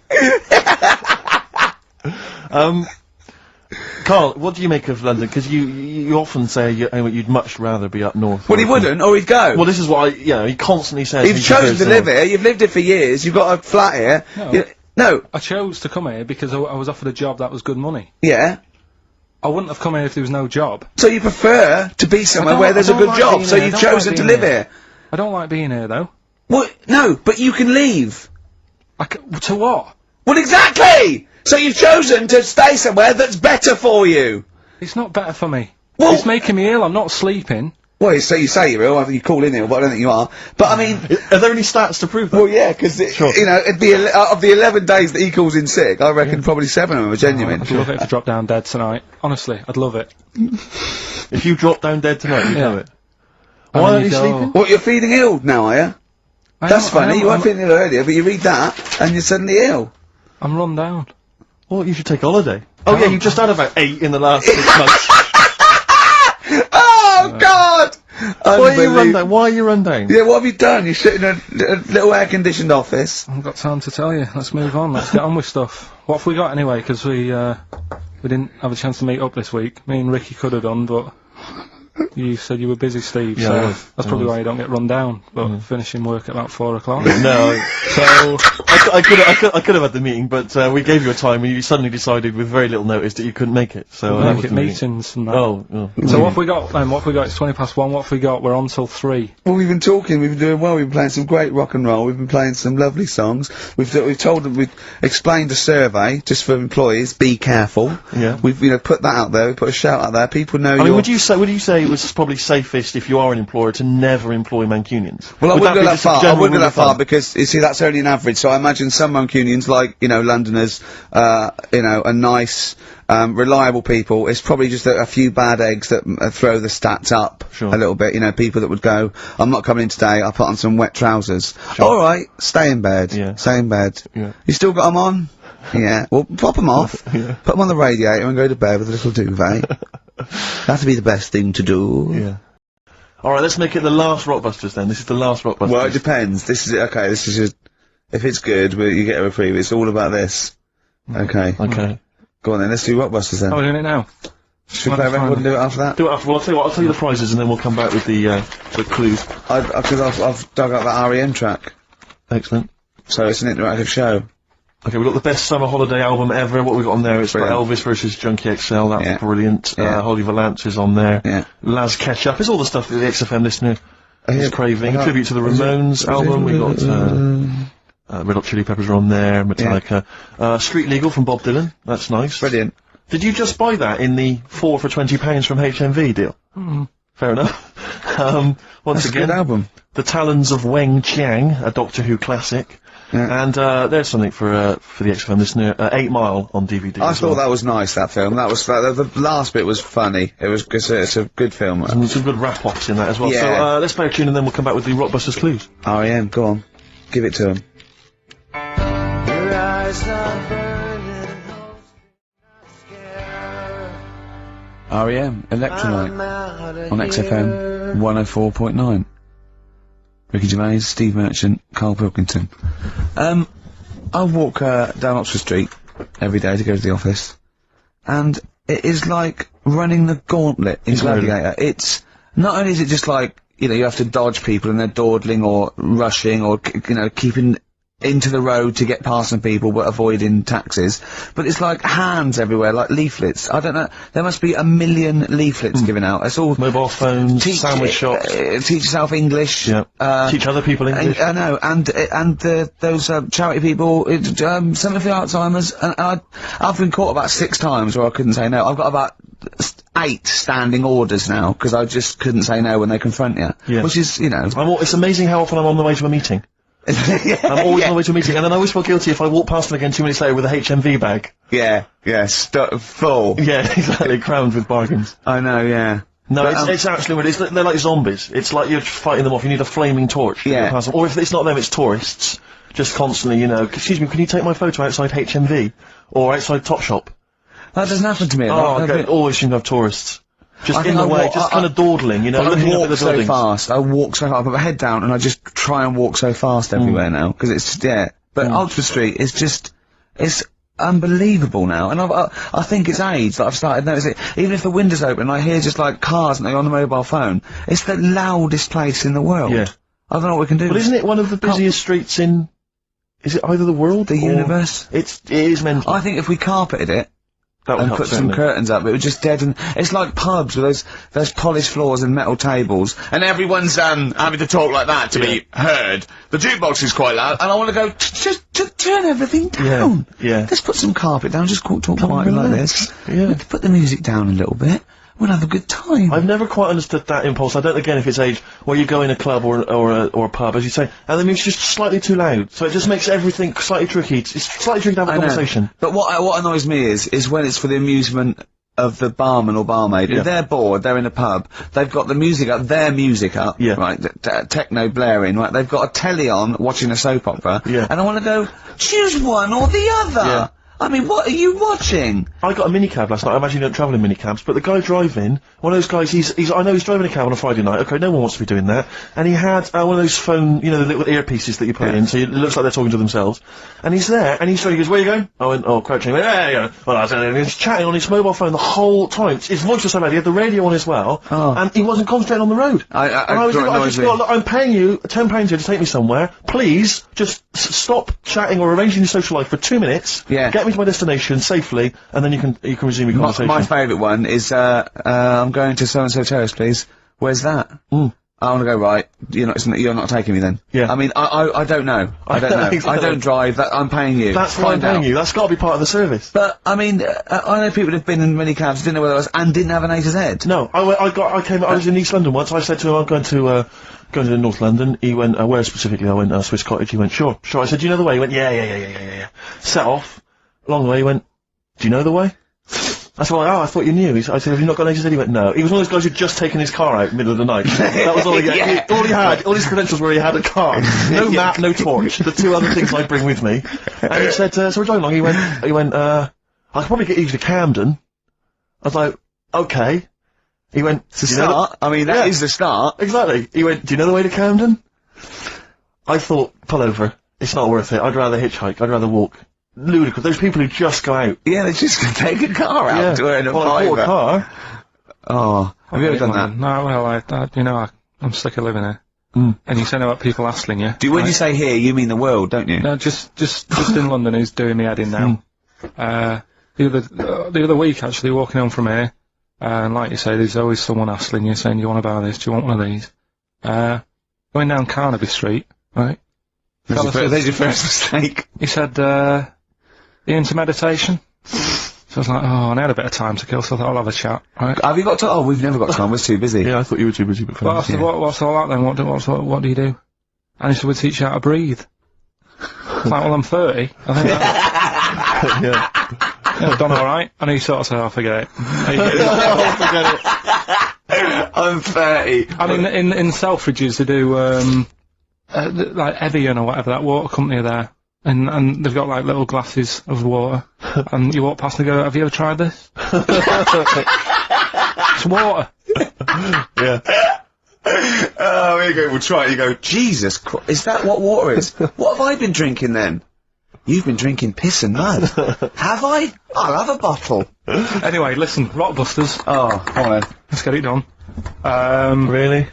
Carl, what do you make of London? Because you often say you'd much rather be up north. Well, he wouldn't, or he'd go. Well, this is what he constantly says. You've he chosen goes to live here, you've lived here for years, you've got a flat here. No. No, I chose to come here because I was offered a job that was good money. yeah. I wouldn't have come here if there was no job. So you prefer to be somewhere don't- where there's I a don't good like job, being so here, I you've don't like chosen to being live here. here. I don't like being here though. Well, no, but you can leave. To what? Well, exactly! So you've chosen to stay somewhere that's better for you. It's not better for me. Well- It's making me ill. I'm not sleeping. Well, so you say you're ill, I think you call in ill, but I don't think you are. But I mean, Are there any stats to prove that? well, yeah, because, Sure. it'd be, of the 11 days that he calls in sick, I reckon probably 7 of them are genuine. I'd love it if I dropped down dead tonight. Honestly, I'd love it. If you drop down dead tonight, you Yeah. know it. And Why then aren't you you go- sleeping? What, you're feeling ill now, are you? I That's am- I funny, am- you weren't I'm- feeling ill earlier, but you read that, and you're suddenly ill. I'm run down. Well, you should take a holiday. Oh yeah, you just had about 8 in the last 6 months. Oh God! Why are you run down? Why are you run down? Yeah, what have you done? You sit in a little air-conditioned office. I haven't got time to tell you. Let's move on. Let's get on with stuff. What have we got anyway? Because we didn't have a chance to meet up this week. Me and Ricky could have done, but you said you were busy, Steve. Yeah, so I was. that's probably why you don't get run down. But finishing work at about 4 o'clock. No, so I could have had the meeting, but we gave you a time, and you suddenly decided with very little notice that you couldn't make it. So that was Make it the meeting. meetings and that. Oh, So what have we got then? What have we got? It's 1:20. What have we got? We're on till 3. Well, we've been talking, we've been doing well, we've been playing some great rock and roll, we've been playing some lovely songs, we've told them, we've explained a survey, just for employees, be careful. Yeah. We've, put that out there, we put a shout out there, people know I you're... mean, would you say it was probably safest if you are an employer to never employ Mancunians? Well, I Would wouldn't be go that just a far. I general wouldn't go rule that of thumb? far because you see that's only an average. So I imagine some Mancunians, like Londoners, are nice, reliable people. It's probably just a few bad eggs that throw the stats up Sure. a little bit. People that would go, I'm not coming in today. I'll put on some wet trousers. Sure. All right, stay in bed. Yeah. Stay in bed. Yeah. You still got them on? Yeah. Well, pop them off. Yeah. Put them on the radiator and go to bed with a little duvet. That'd be the best thing to do. Yeah. Alright, let's make it the last Rockbusters then. This is the last Rockbusters. Well, it depends. This is okay. This is just if it's good, you get a reprieve. It's all about this. Okay. Okay. Go on then. Let's do Rockbusters then. Oh, we're doing it now. Should we play a record and do it after that? Do it after. Well, I'll tell you what. I'll tell you the prizes, and then we'll come back with the clues. Because I've dug up that REM track, Excellent. so it's an interactive show. Okay, we've got the best summer holiday album ever. What we've got on there is Brilliant. Elvis versus Junkie XL. That's Yeah. brilliant. Yeah. Holly Valance is on there. Yeah. Laz Ketchup. It's all the stuff that the XFM listener is yeah. craving. Uh, Tribute to the Ramones album. We got Red Hot Chili Peppers are on there. Metallica. Street Legal from Bob Dylan. That's nice. Brilliant. Did you just buy that in the 4 for £20 from HMV deal? Fair enough. Once That's a again, good album. The Talons of Weng Chiang, a Doctor Who classic. Yeah. And there's something for the XFM listener. 8 Mile on DVD. I as thought well. that was nice. That film. That was the last bit was funny. It's a good film. Some good rap-offs in that as well. Yeah. So let's play a tune and then we'll come back with the Rockbusters clues. REM. Go on. Give it to him. Your eyes are burning, REM. Electrolyte. On XFM 104.9. Ricky Gervais, Steve Merchant, Karl Pilkington. I walk down Oxford Street every day to go to the office, and it is like running the gauntlet in Gladiator. It's not only is it just like you have to dodge people and they're dawdling or rushing or keeping into the road to get past some people but avoiding taxis, but it's like hands everywhere, like leaflets. I don't know, there must be 1 million leaflets given out. It's all Mobile phones, sandwich shops. teach yourself English. Yeah. Teach other people English. I know, and those charity people, something for the Alzheimer's, and I've been caught about 6 times where I couldn't say no. I've got about 8 standing orders now because I just couldn't say no when they confront you. Yeah. Which is, It's amazing how often I'm on the way to a meeting. I'm always on the way to a meeting, and then I always feel guilty if I walk past them again 2 minutes later with a HMV bag. Yeah, full. Yeah, exactly, crammed with bargains. I know, yeah. No, But, it's actually weird. They're like zombies. It's like you're fighting them off. You need a flaming torch to Yeah. go past them. Or if it's not them, it's tourists. Just constantly, excuse me, can you take my photo outside HMV? Or outside Topshop? That doesn't happen to me. Oh, okay. Always seem to have tourists. I Just think in the I way, wa- just I- kind of dawdling, I looking up at walk the so buildings. fast. I walk so fast. I put my head down and I just try and walk so fast everywhere now because it's But Oxford Street is it's unbelievable now, and I think it's age that I've started noticing it. Even if the window's open, and I hear just like cars and they're on the mobile phone. It's the loudest place in the world. Yeah. I don't know what we can do. But isn't it one of the busiest streets in? Is it either the world? The or universe? It is mental. I think if we carpeted it That would and help, put some certainly. curtains up, it would just deaden. It's like pubs with those polished floors and metal tables, and everyone's having to talk like that to be heard. The jukebox is quite loud, and I want to go just turn everything down. Yeah. Let's put some carpet down, just talk quietly like this. Yeah. Let's put the music down a little bit. We'll have a good time. I've never quite understood that impulse. I don't, again, if it's age, where you go in a club or a pub, as you say, and the music's just slightly too loud, so it just makes everything slightly tricky. It's slightly tricky to have a I know. conversation. But what annoys me is when it's for the amusement of the barman or barmaid. Yeah. If they're bored, they're in a pub, they've got the music up, their music up, Yeah. right, techno blaring, right, they've got a telly on, watching a soap opera, Yeah. and I want to go, choose one or the other! Yeah. I mean, what are you watching? I got a minicab last night. I imagine you don't travel in minicabs, but the guy driving, one of those guys, I know he's driving a cab on a Friday night. Okay, no one wants to be doing that. And he had one of those phone, you know, the little earpieces that you put in, so it looks like they're talking to themselves. And he's there, and he goes, "Where are you going?" I went, "Oh, crouching." He went, "Yeah, yeah." Well, I don't know. He's chatting on his mobile phone the whole time. His voice was so bad. He had the radio on as well, and he wasn't concentrating on the road. And I just thought, "Look, I'm paying you £10 here to take me somewhere. Please, just stop chatting or arranging your social life for 2 minutes. Yeah. Get me to my destination safely, and then you can resume your conversation." My favourite one is, I'm going to so-and-so terrace, please. Where's that? I want to go right. You're not taking me then. Yeah. I mean, I don't know. I don't know. Exactly. I don't drive. I'm paying you. That's why I'm paying you. That's got to be part of the service. But I mean, I know people who've been in minicabs, didn't know where it was, and didn't have an A to Z. No, I was in East London once. I said to him, "I'm going to North London." He went, "Where specifically?" I went, "Swiss Cottage." He went, "Sure." I said, "Do you know the way?" He went, Yeah. Set off. Along the way, he went, "Do you know the way?" I said, "Oh, I thought you knew." I said, "Have you not got an A to Z?" He went, "No." He was one of those guys who'd just taken his car out middle of the night. That was all he had. All he had, all his credentials were he had a car. No map, no torch. The two other things I bring with me. And he said, so we're driving along. He went, "I could probably get you to Camden." I was like, "Okay." He went, It's a start. I mean, that is the start. Exactly. He went, "Do you know the way to Camden?" I thought, pull over. It's not worth it. I'd rather hitchhike. I'd rather walk. Ludicrous. Those people who just go out. Yeah, they just take a car out to earn a Well, I bought a car. Oh, have you ever done that? No, well, I'm sick of living here. And you say about people hassling you. When you say here, you mean the world, don't you? No, just in London, who's doing me head in now. The other week, actually, walking home from here, and like you say, there's always someone hassling you, saying, "Do you want to buy this? Do you want one of these?" Going down Carnaby Street, right? There's your first mistake. He said, "You into meditation?" So I was like, "Oh," and I had a bit of time to kill, so I thought I'll have a chat, right? Have you got to? Oh, we've never got time. We're too busy. Yeah, I thought you were too busy, but Well, I said, what's all that then? What do you do? And he said, "We teach you how to breathe." I was like, "Well, I'm 30. I think yeah. I've done alright." And he sort of said, "Oh, forget it." Forget it. I'm 30. And in Selfridges, they do, like Evian or whatever, that water company there. And they've got like little glasses of water. And you walk past and go, "Have you ever tried this?" It's water. Yeah. Oh, here you go. We'll try it. You go, "Jesus Christ, is that what water is? What have I been drinking then?" "You've been drinking piss and mud." "Have I? I'll have a bottle." Anyway, listen, Rockbusters. Oh, come on then. Let's get it done. Really?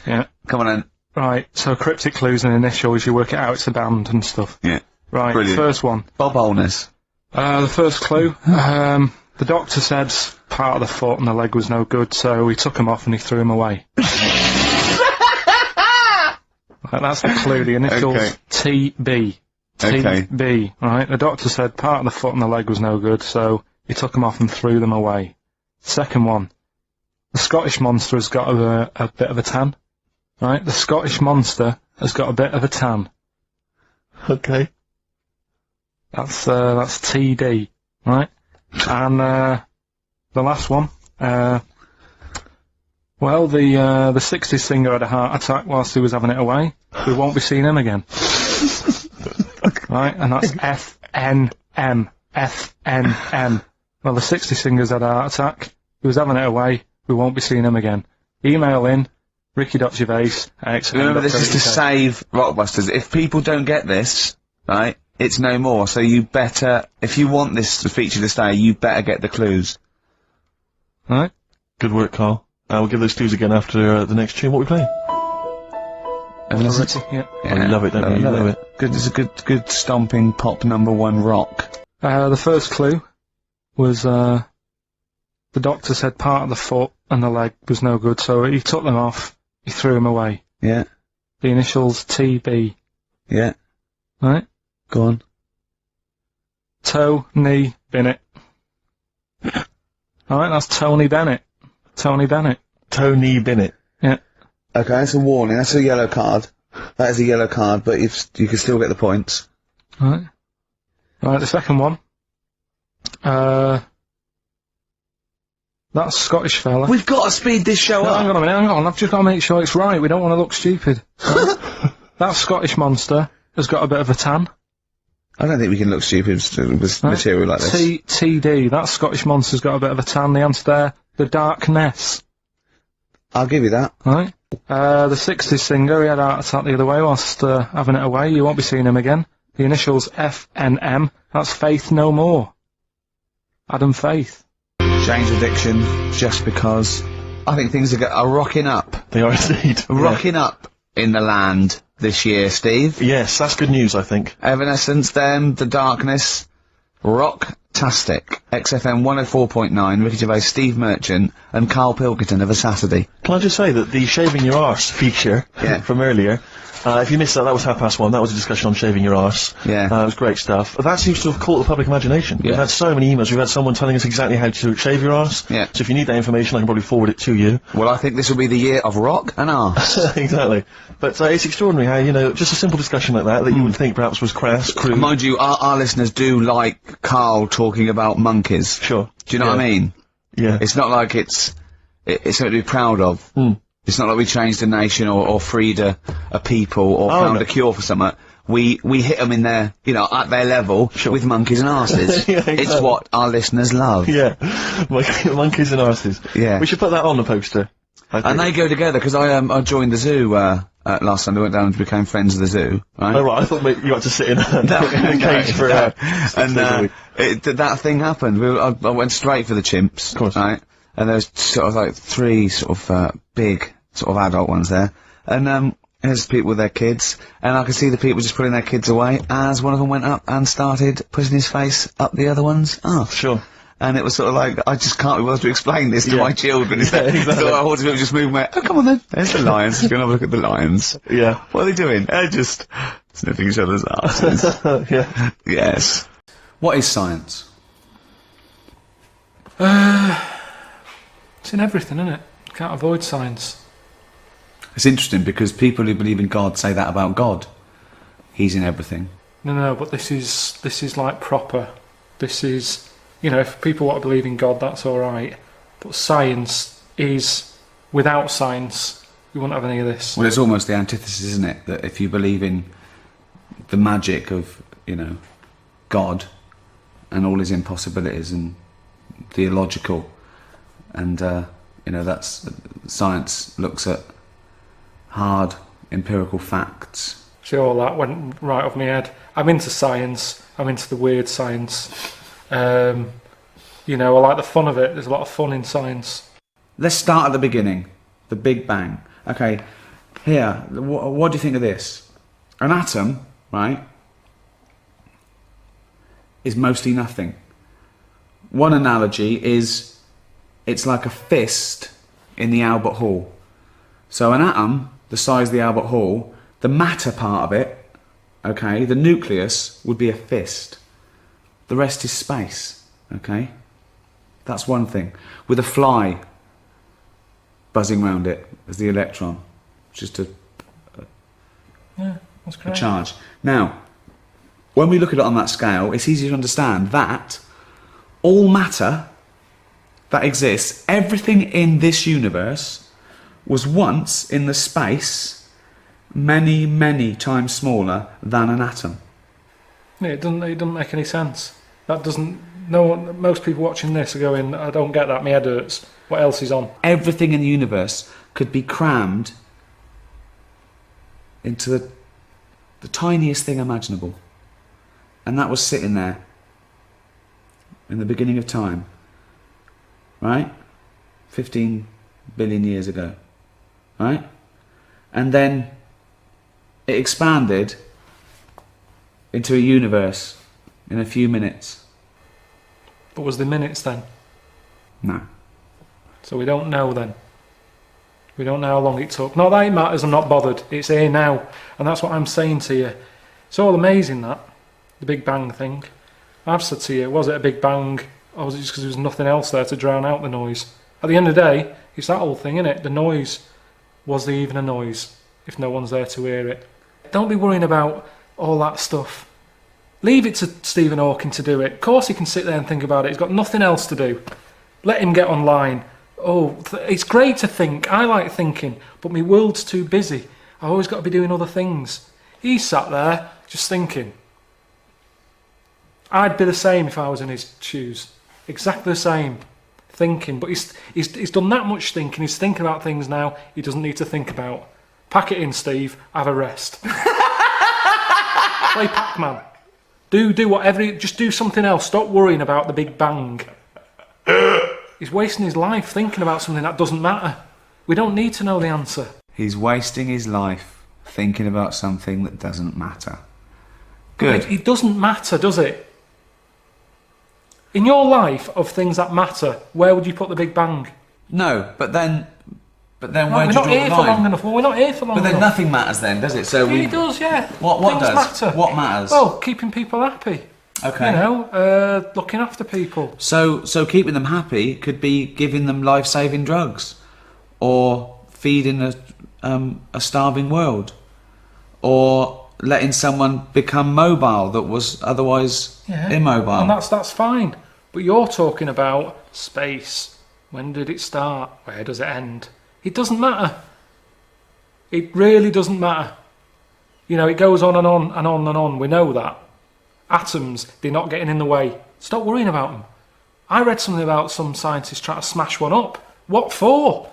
Yeah. Come on then. Right, so cryptic clues and initials, you work it out, it's a band and stuff. Yeah. Right, Brilliant. first one. Bob Holness. The first clue, the doctor said part of the foot and the leg was no good, so he took him off and he threw him away. Right, that's the clue, the initials Okay. TB. Okay. TB, right? The doctor said part of the foot and the leg was no good, so he took them off and threw them away. Second one, the Scottish monster has got a bit of a tan. Right, the Scottish monster has got a bit of a tan. Okay. That's TD, right? And the last one, well, the 60s singer had a heart attack whilst he was having it away. We won't be seeing him again. Right, and that's FNM. FNM. Well, the 60s singer's had a heart attack. He was having it away. We won't be seeing him again. Email in ricky.gervais@xn.co.uk. Remember, this is to save Rockbusters. If people don't get this, right, it's no more. So you better, if you want this feature to stay, you better get the clues. Right? Good work, Carl. We'll give those clues again after the next tune. What are we playing? Yeah. Oh, you love it, don't you? You love it. Good, it's a good stomping pop #1 rock. The first clue was, the doctor said part of the foot and the leg was no good, so he took them off, he threw them away. Yeah. The initials TB. Yeah. Right? Go on. Tony Bennett. Alright, that's Tony Bennett. Tony Bennett. Tony Bennett. Yeah. Okay, that's a warning. That's a yellow card. That is a yellow card, but if you can still get the points. Right. Right, the second one. That Scottish fella. We've got to speed this show No, up. hang on a minute, hang on. I've just got to make sure it's right. We don't want to look stupid. Right? That Scottish monster has got a bit of a tan. I don't think we can look stupid with material like this. TD, that Scottish monster's got a bit of a tan. The answer there, the Darkness. I'll give you that. Right. The 60s singer, he had a heart attack the other way whilst having it away. You won't be seeing him again. The initials FNM. That's Faith No More. Adam Faith. Change addiction just because. I think things are rocking up. They are indeed. Rocking up in the land this year, Steve. Yes, that's good news, I think. Evanescence, them, The Darkness, Rock-tastic. XFM 104.9, Ricky Gervais, Steve Merchant, and Karl Pilkington of a Saturday. Can I just say that the shaving your arse feature from earlier, if you missed that, that was 1:30. That was a discussion on shaving your arse. Yeah. It was great stuff. That seems to have caught the public imagination. Yeah. We've had so many emails. We've had someone telling us exactly how to shave your arse. Yeah. So if you need that information, I can probably forward it to you. Well, I think this will be the year of rock and arse. Exactly. But it's extraordinary how, you know, just a simple discussion like that you would think perhaps was crass, crude. Mind you, our listeners do like Karl talking about monkeys. Sure. Do you know what I mean? Yeah. It's not like it's something to be proud of. It's not like we changed a nation or freed a people or found a cure for something. We hit them in their, you know, at their level with monkeys and arses. Yeah, exactly. It's what our listeners love. Yeah. Monkeys and arses. Yeah. We should put that on the poster. And they go together, because I joined the zoo, last Sunday, went down and became friends of the zoo, right? Oh right, I thought you had to sit in a cage for that thing happened. I went straight for the chimps, of course. right? And there was sort of like 3 sort of big sort of adult ones there, and there's people with their kids, and I could see the people just putting their kids away as one of them went up and started pushing his face up the other one's arse. Sure. And it was sort of like, I just can't be bothered to explain this to my children. Exactly. So I wanted to just move my, oh, come on then, there's the lions, go and have a look at the lions. Yeah. What are they doing? They're just sniffing each other's asses. Yeah. Yes. What is science? It's in everything, isn't it? Can't avoid science. It's interesting because people who believe in God say that about God. He's in everything. No, but this is like proper. This is, you know, if people want to believe in God, that's alright. But science is, without science, we wouldn't have any of this. Well, it's almost the antithesis, isn't it? That if you believe in the magic of, you know, God and all his impossibilities and the illogical, and, you know, that's, science looks at hard empirical facts. See, all that went right off my head. I'm into science. I'm into the weird science. You know, I like the fun of it. There's a lot of fun in science. Let's start at the beginning. The Big Bang. Okay, here, what do you think of this? An atom, right, is mostly nothing. One analogy is it's like a fist in the Albert Hall. So an atom, the size of the Albert Hall, the matter part of it, okay, the nucleus would be a fist. The rest is space, okay? That's one thing. With a fly buzzing around it as the electron, just Yeah, that's great. a charge. Now, when we look at it on that scale, it's easy to understand that all matter that exists, everything in this universe, was once in the space many, many times smaller than an atom. Yeah, it doesn't make any sense. That doesn't. No one, most people watching this are going, I don't get that. My head hurts. What else is on? Everything in the universe could be crammed into the tiniest thing imaginable, and that was sitting there in the beginning of time, right? 15 billion years ago, right? And then it expanded into a universe in a few minutes. But was there minutes then? No. So we don't know then. We don't know how long it took. Not that it matters, I'm not bothered. It's here now. And that's what I'm saying to you. It's all amazing, that. The Big Bang thing. I've said to you, was it a Big Bang, or was it just because there was nothing else there to drown out the noise? At the end of the day, it's that whole thing, innit? The noise. Was there even a noise if no one's there to hear it? Don't be worrying about all that stuff. Leave it to Stephen Hawking to do it. Of course he can sit there and think about it. He's got nothing else to do. Let him get online. Oh, it's great to think. I like thinking, but my world's too busy. I've always got to be doing other things. He's sat there just thinking. I'd be the same if I was in his shoes. Exactly the same. Thinking, but he's done that much thinking. He's thinking about things now he doesn't need to think about. Pack it in, Steve. Have a rest. Play Pac-Man. Do whatever. Just do something else. Stop worrying about the Big Bang. He's wasting his life thinking about something that doesn't matter. We don't need to know the answer. He's wasting his life thinking about something that doesn't matter. Good. It doesn't matter, does it? In your life of things that matter, where would you put the Big Bang? No, but then where We're do you not draw here the for line? long enough. Well, we're not here for long But then enough. nothing matters then, does it? So It does, yeah. What Things does? matter. What matters? Well, keeping people happy. Okay. You know, looking after people. So keeping them happy could be giving them life-saving drugs, or feeding a starving world, or letting someone become mobile that was otherwise immobile. And that's fine. But you're talking about space. When did it start? Where does it end? It doesn't matter. It really doesn't matter. You know, it goes on and on and on and on. We know that. Atoms, they're not getting in the way. Stop worrying about them. I read something about some scientists trying to smash one up. What for?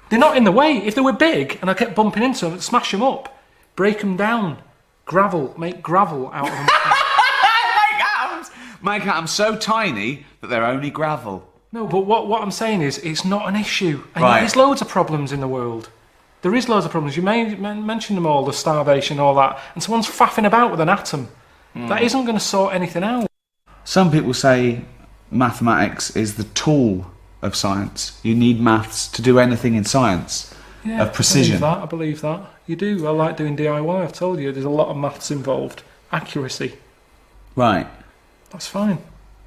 They're not in the way. If they were big and I kept bumping into them, I'd smash them up. Break them down. Gravel. Make gravel out of them. Make atoms so tiny that they're only gravel. No, but what I'm saying is, it's not an issue. And Right. there's loads of problems in the world. There is loads of problems. You may mention them all, the starvation, all that. And someone's faffing about with an atom. That isn't going to sort anything out. Some people say mathematics is the tool of science. You need maths to do anything in science of precision. I believe that. You do. I like doing DIY. I've told you, there's a lot of maths involved. Accuracy. Right. That's fine.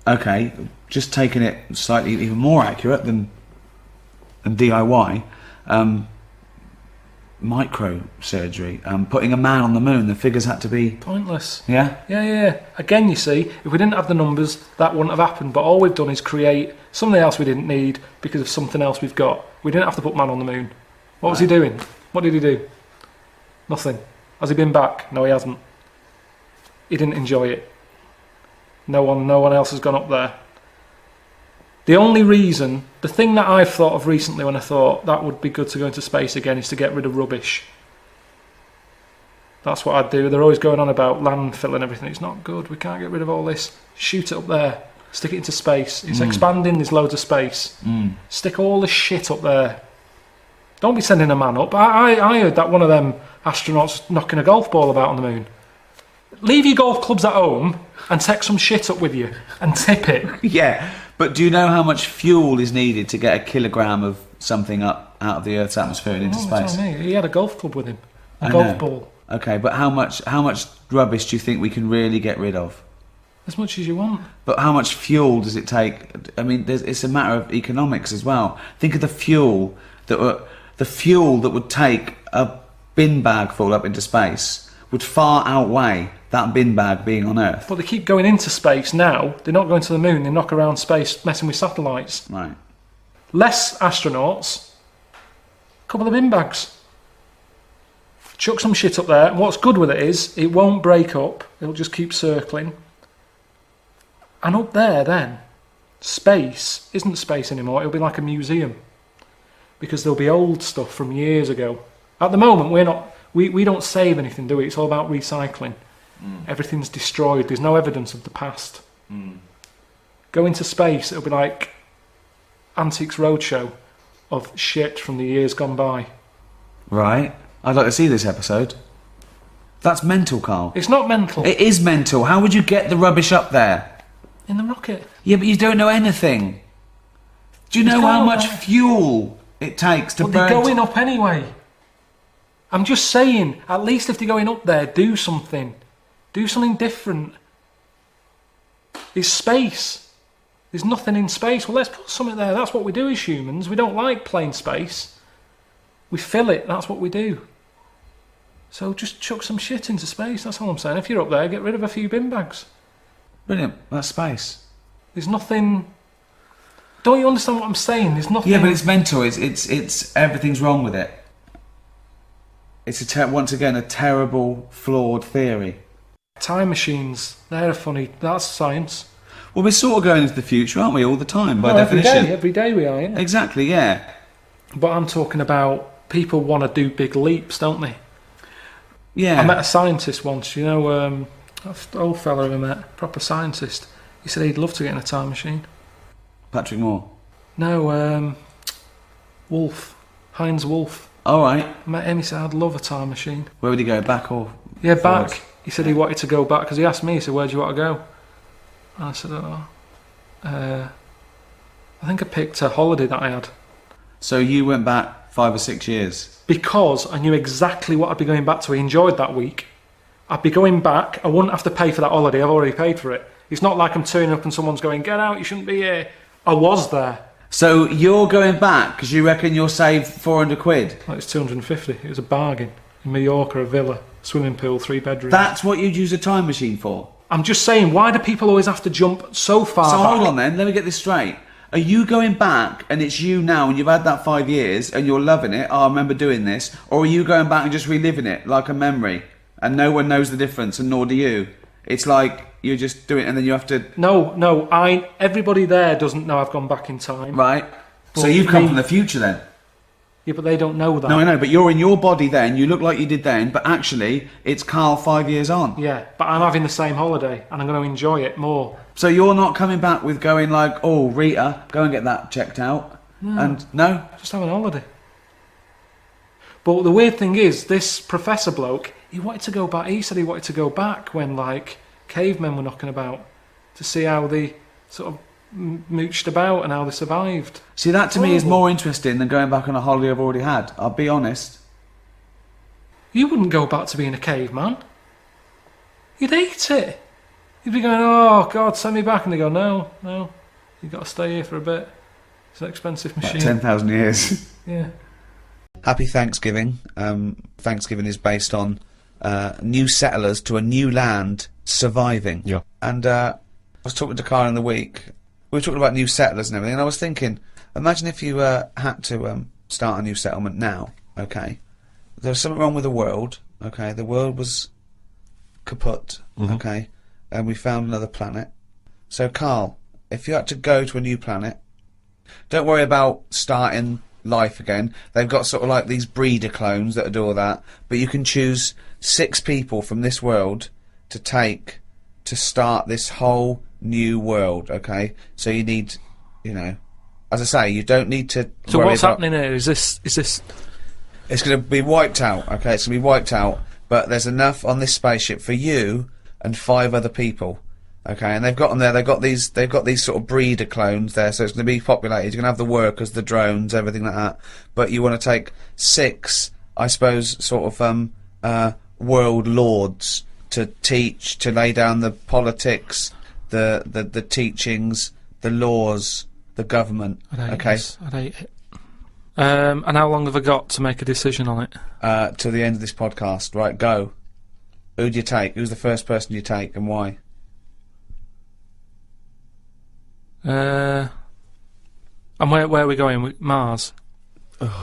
Okay. Just taking it slightly even more accurate than DIY. Microsurgery. Putting a man on the moon. The figures had to be. Pointless. Yeah. Yeah. Again, you see, if we didn't have the numbers, that wouldn't have happened. But all we've done is create something else we didn't need because of something else we've got. We didn't have to put man on the moon. What was he doing? What did he do? Nothing. Has he been back? No, he hasn't. He didn't enjoy it. No one else has gone up there. The only reason, the thing that I've thought of recently when I thought that would be good to go into space again is to get rid of rubbish. That's what I'd do. They're always going on about landfill and everything. It's not good. We can't get rid of all this. Shoot it up there. Stick it into space. It's expanding. There's loads of space. Stick all the shit up there. Don't be sending a man up. I heard that one of them astronauts knocking a golf ball about on the moon. Leave your golf clubs at home and take some shit up with you and tip it. Yeah. But do you know how much fuel is needed to get a kilogram of something up out of the Earth's atmosphere and into space? Tell me. He had a golf club with him. A I golf know. ball. Okay, but how much rubbish do you think we can really get rid of? As much as you want. But how much fuel does it take? I mean, it's a matter of economics as well. Think of the fuel that would take a bin bag full up into space would far outweigh that bin bag being on Earth. But they keep going into space now. They're not going to the moon. They knock around space, messing with satellites. Right. Less astronauts. Couple of bin bags. Chuck some shit up there. And what's good with it is it won't break up. It'll just keep circling. And up there, then, space isn't space anymore. It'll be like a museum. Because there'll be old stuff from years ago. At the moment, we don't save anything, do we? It's all about recycling. Everything's destroyed. There's no evidence of the past. Go into space, it'll be like Antiques Roadshow of shit from the years gone by. Right. I'd like to see this episode. That's mental, Karl. It's not mental. It is mental. How would you get the rubbish up there? In the rocket. Yeah, but you don't know anything. Do you know how much fuel it takes to But burn? they're going up anyway. I'm just saying, at least if they're going up there, do something. Do something different. It's space. There's nothing in space. Well, let's put something there. That's what we do as humans. We don't like plain space. We fill it. That's what we do. So just chuck some shit into space. That's all I'm saying. If you're up there, get rid of a few bin bags. Brilliant. That's space. There's nothing... Don't you understand what I'm saying? There's nothing... Yeah, but it's mental. It's everything's wrong with it. It's once again a terrible, flawed theory. Time machines, they're funny. That's science. Well, we're sort of going into the future, aren't we, all the time, by Oh, definition? every day we are, yeah. Exactly, yeah. But I'm talking about people want to do big leaps, don't they? Yeah. I met a scientist once, you know, that old fella who I met, proper scientist. He said he'd love to get in a time machine. Patrick Moore. No, Wolf. Heinz Wolf. All right. I met him, he said, I'd love a time machine. Where would he go, back or Yeah, forwards? back. He said he wanted to go back, because he asked me, he said, where do you want to go? And I said, I think I picked a holiday that I had. So you went back 5 or 6 years? Because I knew exactly what I'd be going back to. I enjoyed that week. I'd be going back. I wouldn't have to pay for that holiday. I've already paid for it. It's not like I'm turning up and someone's going, get out, you shouldn't be here. I was there. So you're going back because you reckon you'll save 400 quid? Like it's 250. It was a bargain. In Mallorca, a villa, swimming pool, 3 bedrooms. That's what you'd use a time machine for? I'm just saying, why do people always have to jump so far So back? hold on then, let me get this straight. Are you going back and it's you now and you've had that 5 years and you're loving it, oh, I remember doing this, or are you going back and just reliving it like a memory and no one knows the difference and nor do you? It's like you're just doing it and then you have to... No, everybody there doesn't know I've gone back in time. Right. So Well, you've come me- from the future then? Yeah, but they don't know that. No, I know, but you're in your body then, you look like you did then, but actually it's Karl 5 years on. Yeah, but I'm having the same holiday and I'm going to enjoy it more. So you're not coming back with going like, oh, Rita, go and get that checked out. And no? Just having a holiday. But the weird thing is, this professor bloke, he wanted to go back. He said he wanted to go back when, like, cavemen were knocking about to see how they sort of mooched about and how they survived. See, that to me is Horrible. more interesting than going back on a holiday I've already had. I'll be honest. You wouldn't go back to being a caveman. You'd hate it. You'd be going, oh, God, send me back. And they go, no, you've got to stay here for a bit. It's an expensive About machine. 10,000 years. Yeah. Happy Thanksgiving. Thanksgiving is based on new settlers to a new land surviving. Yeah. And I was talking to Karl in the week. We were talking about new settlers and everything, and I was thinking, imagine if you had to start a new settlement now, okay? There was something wrong with the world, okay? The world was kaput, okay? And we found another planet. So, Karl, if you had to go to a new planet, don't worry about starting life again. They've got sort of like these breeder clones that do all that, but you can choose 6 people from this world to take to start this whole new world, okay? So you need, you know, as I say, you don't need to So worry what's about... happening here? Is this? It's going to be wiped out, okay? It's going to be wiped out, but there's enough on this spaceship for you and 5 other people, okay? And they've got them there. They've got these sort of breeder clones there, so it's going to be populated. You're going to have the workers, the drones, everything like that. But you want to take 6, I suppose, sort of world lords to teach, to lay down the politics, the teachings, the laws, the government. I'd hate it. And how long have I got to make a decision on it? To the end of this podcast. Right, go. Who do you take? Who's the first person you take and why? And where are we going? Mars.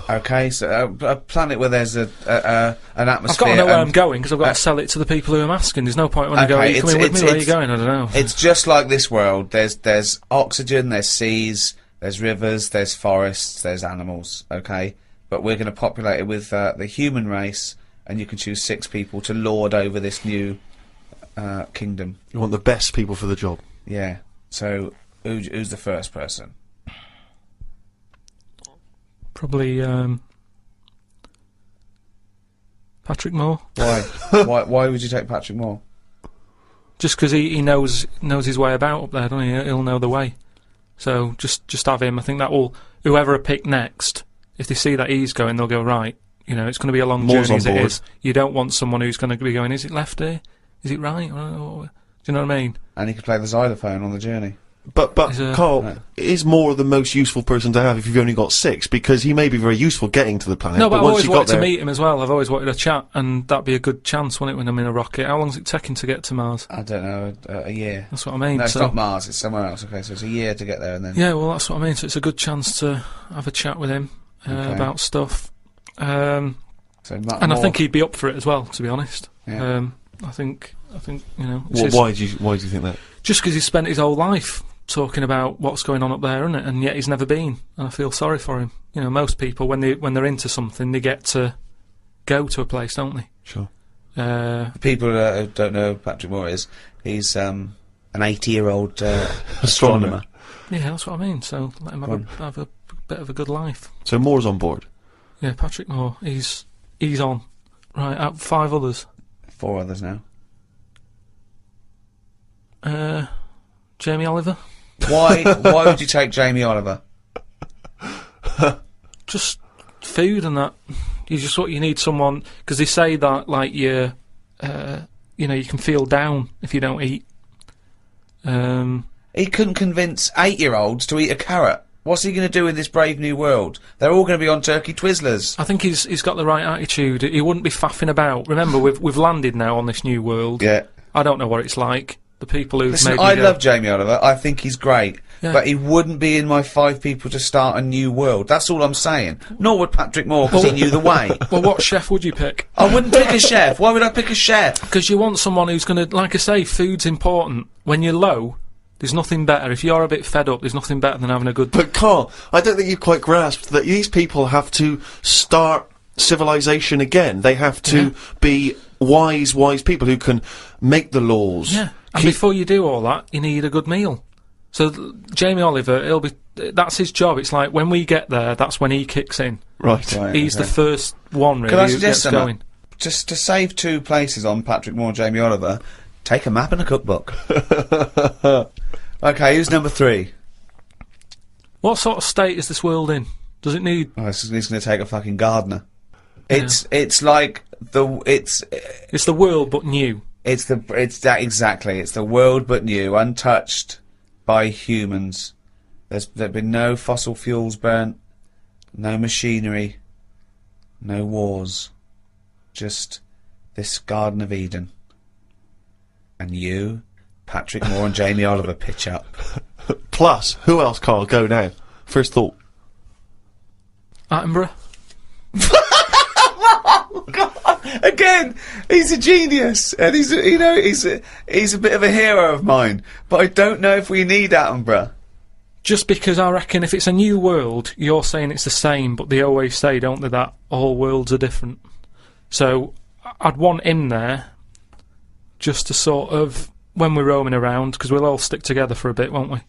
Okay, so a planet where there's an atmosphere. I've got to know where and- I'm going because I've got to sell it to the people who I'm asking. There's no point when I go, are Okay, you coming with me? Where are you it's- going? I don't know. It's just like this world. There's oxygen, there's seas, there's rivers, there's forests, there's animals. Okay, but we're going to populate it with the human race, and you can choose 6 people to lord over this new kingdom. You want the best people for the job. Yeah. So who's the first person? Probably Patrick Moore. Why? why would you take Patrick Moore? Just because he knows his way about up there, doesn't he? He'll know the way. So just have him. I think that will, whoever I pick next, if they see that he's going, they'll go, right, you know, it's going to be a long Moore's journey on as it board. is. You don't want someone who's going to be going, is it left here? Is it right? Do you know what I mean? And he could play the xylophone on the journey. But Is a- Karl Right. is more the most useful person to have if you've only got 6, because he may be very useful getting to the planet. No, but I've once always you got wanted to there, meet him as well. I've always wanted a chat, and that'd be a good chance, wouldn't it, when I'm in a rocket? How long's it taking to get to Mars? I don't know, a year. That's what I mean. No, it's so, not Mars. It's somewhere else. Okay, so it's a year to get there, and then yeah, well, that's what I mean. So it's a good chance to have a chat with him Okay. about stuff. so And I think he'd be up for it as well, to be honest. Yeah. I think I think, you know. it's Why his- do you think that? Just because he spent his whole life talking about what's going on up there, isn't it? And yet he's never been. And I feel sorry for him. You know, most people, when they're into something, they get to go to a place, don't they? Sure. People who don't know who Patrick Moore is, he's an 80-year-old astronomer. Yeah, that's what I mean. So let him have a bit of a good life. So Moore's on board. Yeah, Patrick Moore, he's on. Right, out 5 others. 4 others now. Jamie Oliver. Why would you take Jamie Oliver? Just food and that. You need someone, because they say that, like, you know, you can feel down if you don't eat. He couldn't convince 8-year-olds to eat a carrot. What's he going to do in this brave new world? They're all going to be on turkey Twizzlers. I think he's got the right attitude. He wouldn't be faffing about. Remember, we've landed now on this new world. Yeah. I don't know what it's like. The people who've Listen, made I love Jamie Oliver. I think he's great. Yeah. But he wouldn't be in my 5 people to start a new world. That's all I'm saying. Nor would Patrick Moore, because he knew the way. Well, what chef would you pick? I wouldn't pick a chef. Why would I pick a chef? Because you want someone who's going to, like I say, food's important. When you're low, there's nothing better. If you're a bit fed up, there's nothing better than having a good... But Karl, I don't think you've quite grasped that these people have to start civilization again. They have to be wise people who can make the laws. Yeah. And before you do all that, you need a good meal. So Jamie Oliver, that's his job. It's like when we get there, that's when he kicks in. Right. He's the first one, really, Can I who suggest gets something? going. Just to save 2 places on Patrick Moore and Jamie Oliver, take a map and a cookbook. Okay, who's number 3? What sort of state is this world in? Does it need... Oh, he's going to take a fucking gardener. It's like it's It's the world, but new. it's that exactly. It's the world but new, untouched by humans. There've been no fossil fuels burnt, no machinery, no wars, just this Garden of Eden. And you, Patrick Moore and Jamie Oliver pitch up. Plus, who else, Karl? Go now. First thought. Attenborough. Again, he's a genius, and he's a bit of a hero of mine. But I don't know if we need Attenborough. Just because I reckon if it's a new world, you're saying it's the same, but they always say, don't they, that all worlds are different. So I'd want him there, just to sort of, when we're roaming around, because we'll all stick together for a bit, won't we?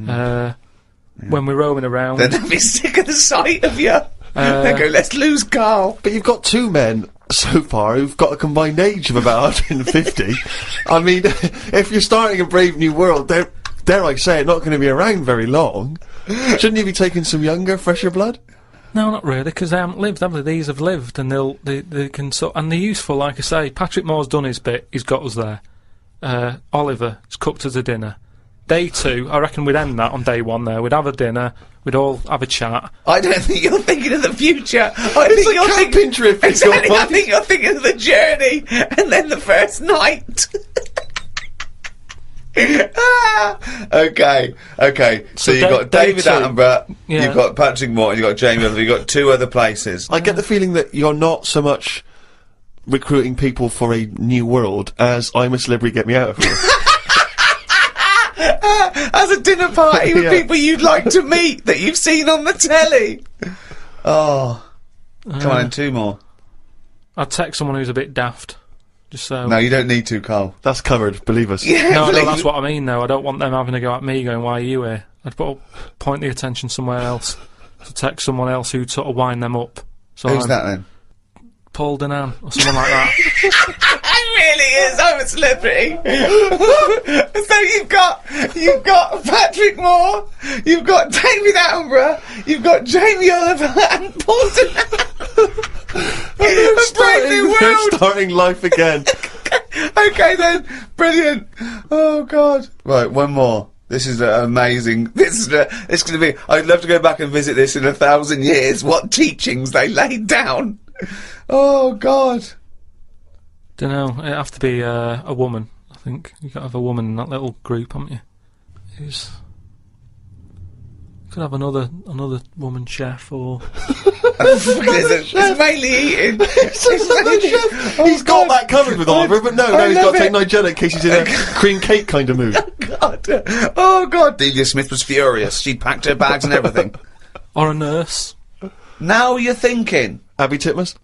When we're roaming around. Then they'll be sick of the sight of you. They go, let's lose Karl. But you've got 2 men so far who've got a combined age of about 150. I mean, if you're starting a brave new world, dare I say it, not going to be around very long. Shouldn't you be taking some younger, fresher blood? No, not really, because they haven't lived, have they? These have lived, and they can and they're useful, like I say. Patrick Moore's done his bit, he's got us there. Oliver's cooked us a dinner. Day 2, I reckon we'd end that on day 1 there. We'd have a dinner, we'd all have a chat. I don't think you're thinking of the future. It's a camping trip. Exactly, I think you're thinking of the journey, and then the first night. Okay. So you've got day David 2. Attenborough, Yeah. you've got Patrick Moore, and you've got Jamie Oliver, you've got 2 other places. I get the feeling that you're not so much recruiting people for a new world as I'm a celebrity, get me out of here. As a dinner party with Yeah. people you'd like to meet that you've seen on the telly. Oh. Come on, 2 more. I'd text someone who's a bit daft. Just so... No, you don't need to, Karl. That's covered, believe us. Yeah, No, please. that's what I mean, though. I don't want them having a go at me going, why are you here? I'd point the attention somewhere else. To text someone else who'd sort of wind them up. So Who's that then? Paul Denan, or someone like that. It really is. I'm a celebrity. So you've got Patrick Moore, you've got David Attenborough, you've got Jamie Oliver and Paul Denan. A brave new They're world. starting life again. Okay then, brilliant. Oh God. Right, one more. This is amazing. It's going to be. I'd love to go back and visit this in 1,000 years. What teachings they laid down. Oh God. Don't know. It'd have to be a woman. I think you got to have a woman in that little group, haven't you? Who's Could have another woman chef, or It's mainly eating. He's got that covered with Oliver, but no, he's got to take Nigella in case he's in a cream cake kind of mood. God. Oh, God. Delia Smith was furious. She'd packed her bags and everything. or a nurse. Now you're thinking. Abby Titmus?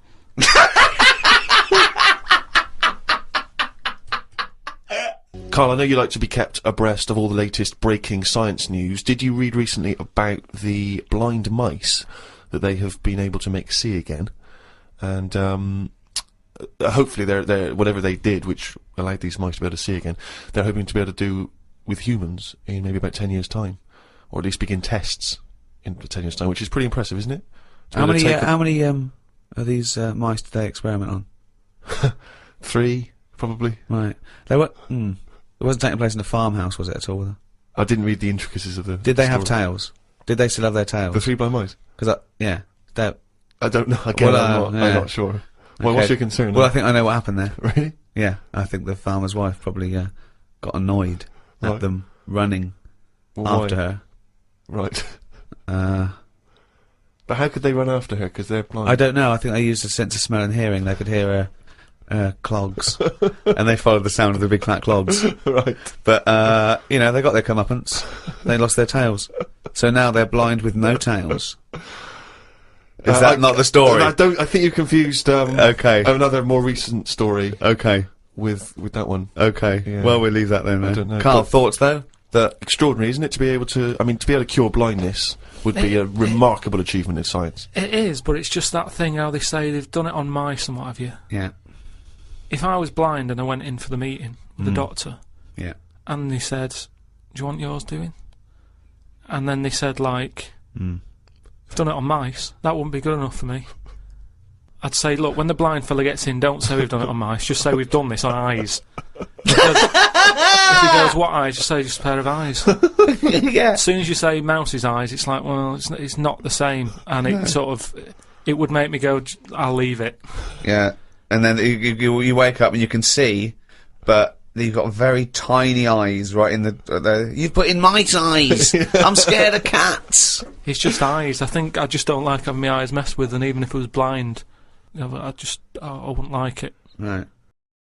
Karl, I know you like to be kept abreast of all the latest breaking science news. Did you read recently about the blind mice that they have been able to make see again? And hopefully they're whatever they did, which allowed these mice to be able to see again, they're hoping to be able to do with humans in maybe about 10 years' time, or at least begin tests in 10 years' time, which is pretty impressive, isn't it? How many of these mice did they experiment on? 3, probably. Right. They were. It wasn't taking place in a farmhouse, was it at all? I didn't read the intricacies of the. Did they have story. tails? Did they still have their tails? The 3 blind mice? Because yeah, they. I don't know. Again, Well, I'm yeah. not sure. Well, Okay. what's your concern? Well, I think I know what happened there. Really? Yeah, I think the farmer's wife probably got annoyed at Right. them running Well, after why? her. Right. Uh, But how could they run after her? Because they're blind. I don't know. I think they used a sense of smell and hearing. They could hear her clogs, and they followed the sound of the big fat clogs. Right. But they got their comeuppance. They lost their tails, so now they're blind with no tails. Is that not the story? I think you confused. Okay. Another more recent story Okay. with that one. Okay. Yeah. Well, we'll leave that then. I don't know, Karl, but- thoughts though? That Extraordinary, isn't it? To be able to, to be able to cure blindness would be a remarkable achievement in science. It is, but it's just that thing how they say they've done it on mice and what have you. yeah, If I was blind and I went in for the meeting with the doctor, yeah. and they said, "Do you want yours doing?" and then they said like, "I've done it on mice," that wouldn't be good enough for me. I'd say, look, when the blind fella gets in, don't say we've done it on mice, just say we've done this on eyes. Because if he goes, what eyes? Just say just a pair of eyes. Yeah. As soon as you say mouse's eyes, it's like, well, it's not the same, and it would make me go, I'll leave it. Yeah, and then you wake up and you can see, but you've got very tiny eyes right in the. You've put in mice eyes. I'm scared of cats. It's just eyes. I think I just don't like having my eyes messed with, and even if it was blind, I wouldn't like it. Right.